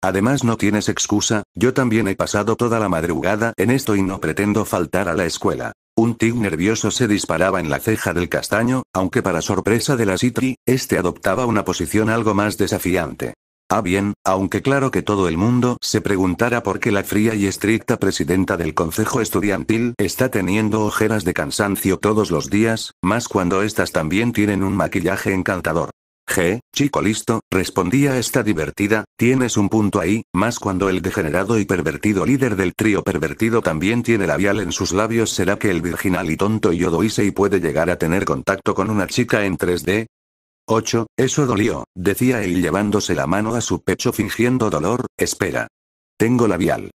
Además no tienes excusa, yo también he pasado toda la madrugada en esto y no pretendo faltar a la escuela. Un tic nervioso se disparaba en la ceja del castaño, aunque para sorpresa de la Citri, este adoptaba una posición algo más desafiante. Ah bien, aunque claro que todo el mundo se preguntara por qué la fría y estricta presidenta del consejo estudiantil está teniendo ojeras de cansancio todos los días, más cuando estas también tienen un maquillaje encantador. Chico listo, respondía esta divertida, tienes un punto ahí, más cuando el degenerado y pervertido líder del trío pervertido también tiene labial en sus labios. ¿Será que el virginal y tonto Yodo Issei puede llegar a tener contacto con una chica en 3D? 8, eso dolió, decía él llevándose la mano a su pecho fingiendo dolor, espera. ¿Tengo labial?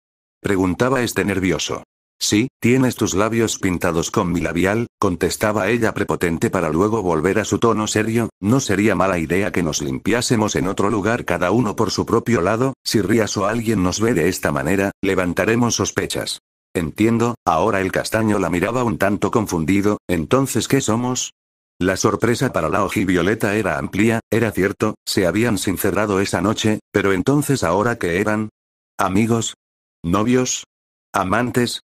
Preguntaba este nervioso. Sí, tienes tus labios pintados con mi labial, contestaba ella prepotente para luego volver a su tono serio, no sería mala idea que nos limpiásemos en otro lugar cada uno por su propio lado, si Rías o alguien nos ve de esta manera, levantaremos sospechas. Entiendo, ahora el castaño la miraba un tanto confundido, ¿entonces qué somos? La sorpresa para la ojivioleta era amplia, era cierto, se habían sincerado esa noche, pero entonces ¿ahora qué eran? ¿Amigos? ¿Novios? ¿Amantes?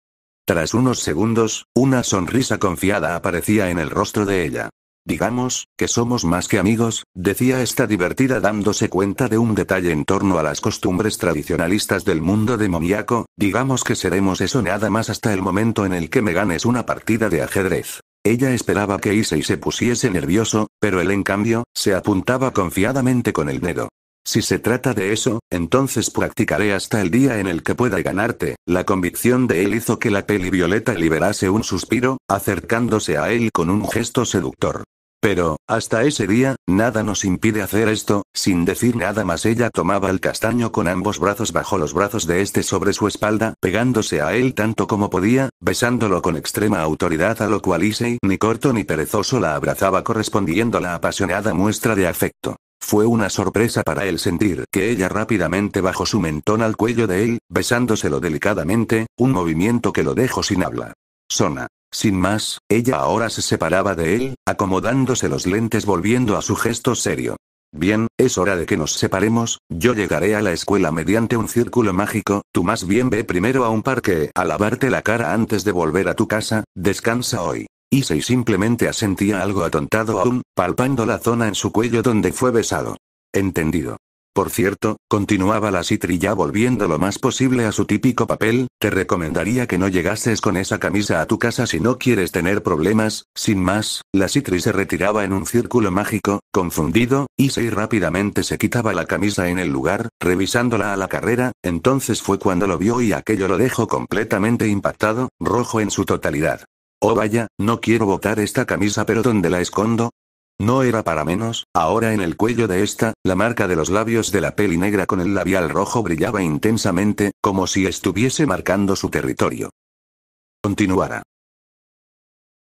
Tras unos segundos, una sonrisa confiada aparecía en el rostro de ella. Digamos, que somos más que amigos, decía esta divertida dándose cuenta de un detalle en torno a las costumbres tradicionalistas del mundo demoníaco, digamos que seremos eso nada más hasta el momento en el que me ganes una partida de ajedrez. Ella esperaba que Issei se pusiese nervioso, pero él en cambio, se apuntaba confiadamente con el dedo. Si se trata de eso, entonces practicaré hasta el día en el que pueda ganarte. La convicción de él hizo que la peli violeta liberase un suspiro, acercándose a él con un gesto seductor. Pero, hasta ese día, nada nos impide hacer esto, sin decir nada más ella tomaba el castaño con ambos brazos bajo los brazos de este sobre su espalda, pegándose a él tanto como podía, besándolo con extrema autoridad a lo cual Issei, ni corto ni perezoso la abrazaba correspondiendo la apasionada muestra de afecto. Fue una sorpresa para él sentir que ella rápidamente bajó su mentón al cuello de él, besándoselo delicadamente, un movimiento que lo dejó sin habla. Sona. Sin más, ella ahora se separaba de él, acomodándose los lentes volviendo a su gesto serio. Bien, es hora de que nos separemos, yo llegaré a la escuela mediante un círculo mágico, tú más bien ve primero a un parque a lavarte la cara antes de volver a tu casa, descansa hoy. Issei simplemente asentía algo atontado aún, palpando la zona en su cuello donde fue besado. Entendido. Por cierto, continuaba la Citri ya volviendo lo más posible a su típico papel, te recomendaría que no llegases con esa camisa a tu casa si no quieres tener problemas. Sin más, la Citri se retiraba en un círculo mágico, confundido, Issei rápidamente se quitaba la camisa en el lugar, revisándola a la carrera, entonces fue cuando lo vio y aquello lo dejó completamente impactado, rojo en su totalidad. Oh vaya, no quiero botar esta camisa, pero ¿dónde la escondo? No era para menos, ahora en el cuello de esta, la marca de los labios de la peli negra con el labial rojo brillaba intensamente, como si estuviese marcando su territorio. Continuará.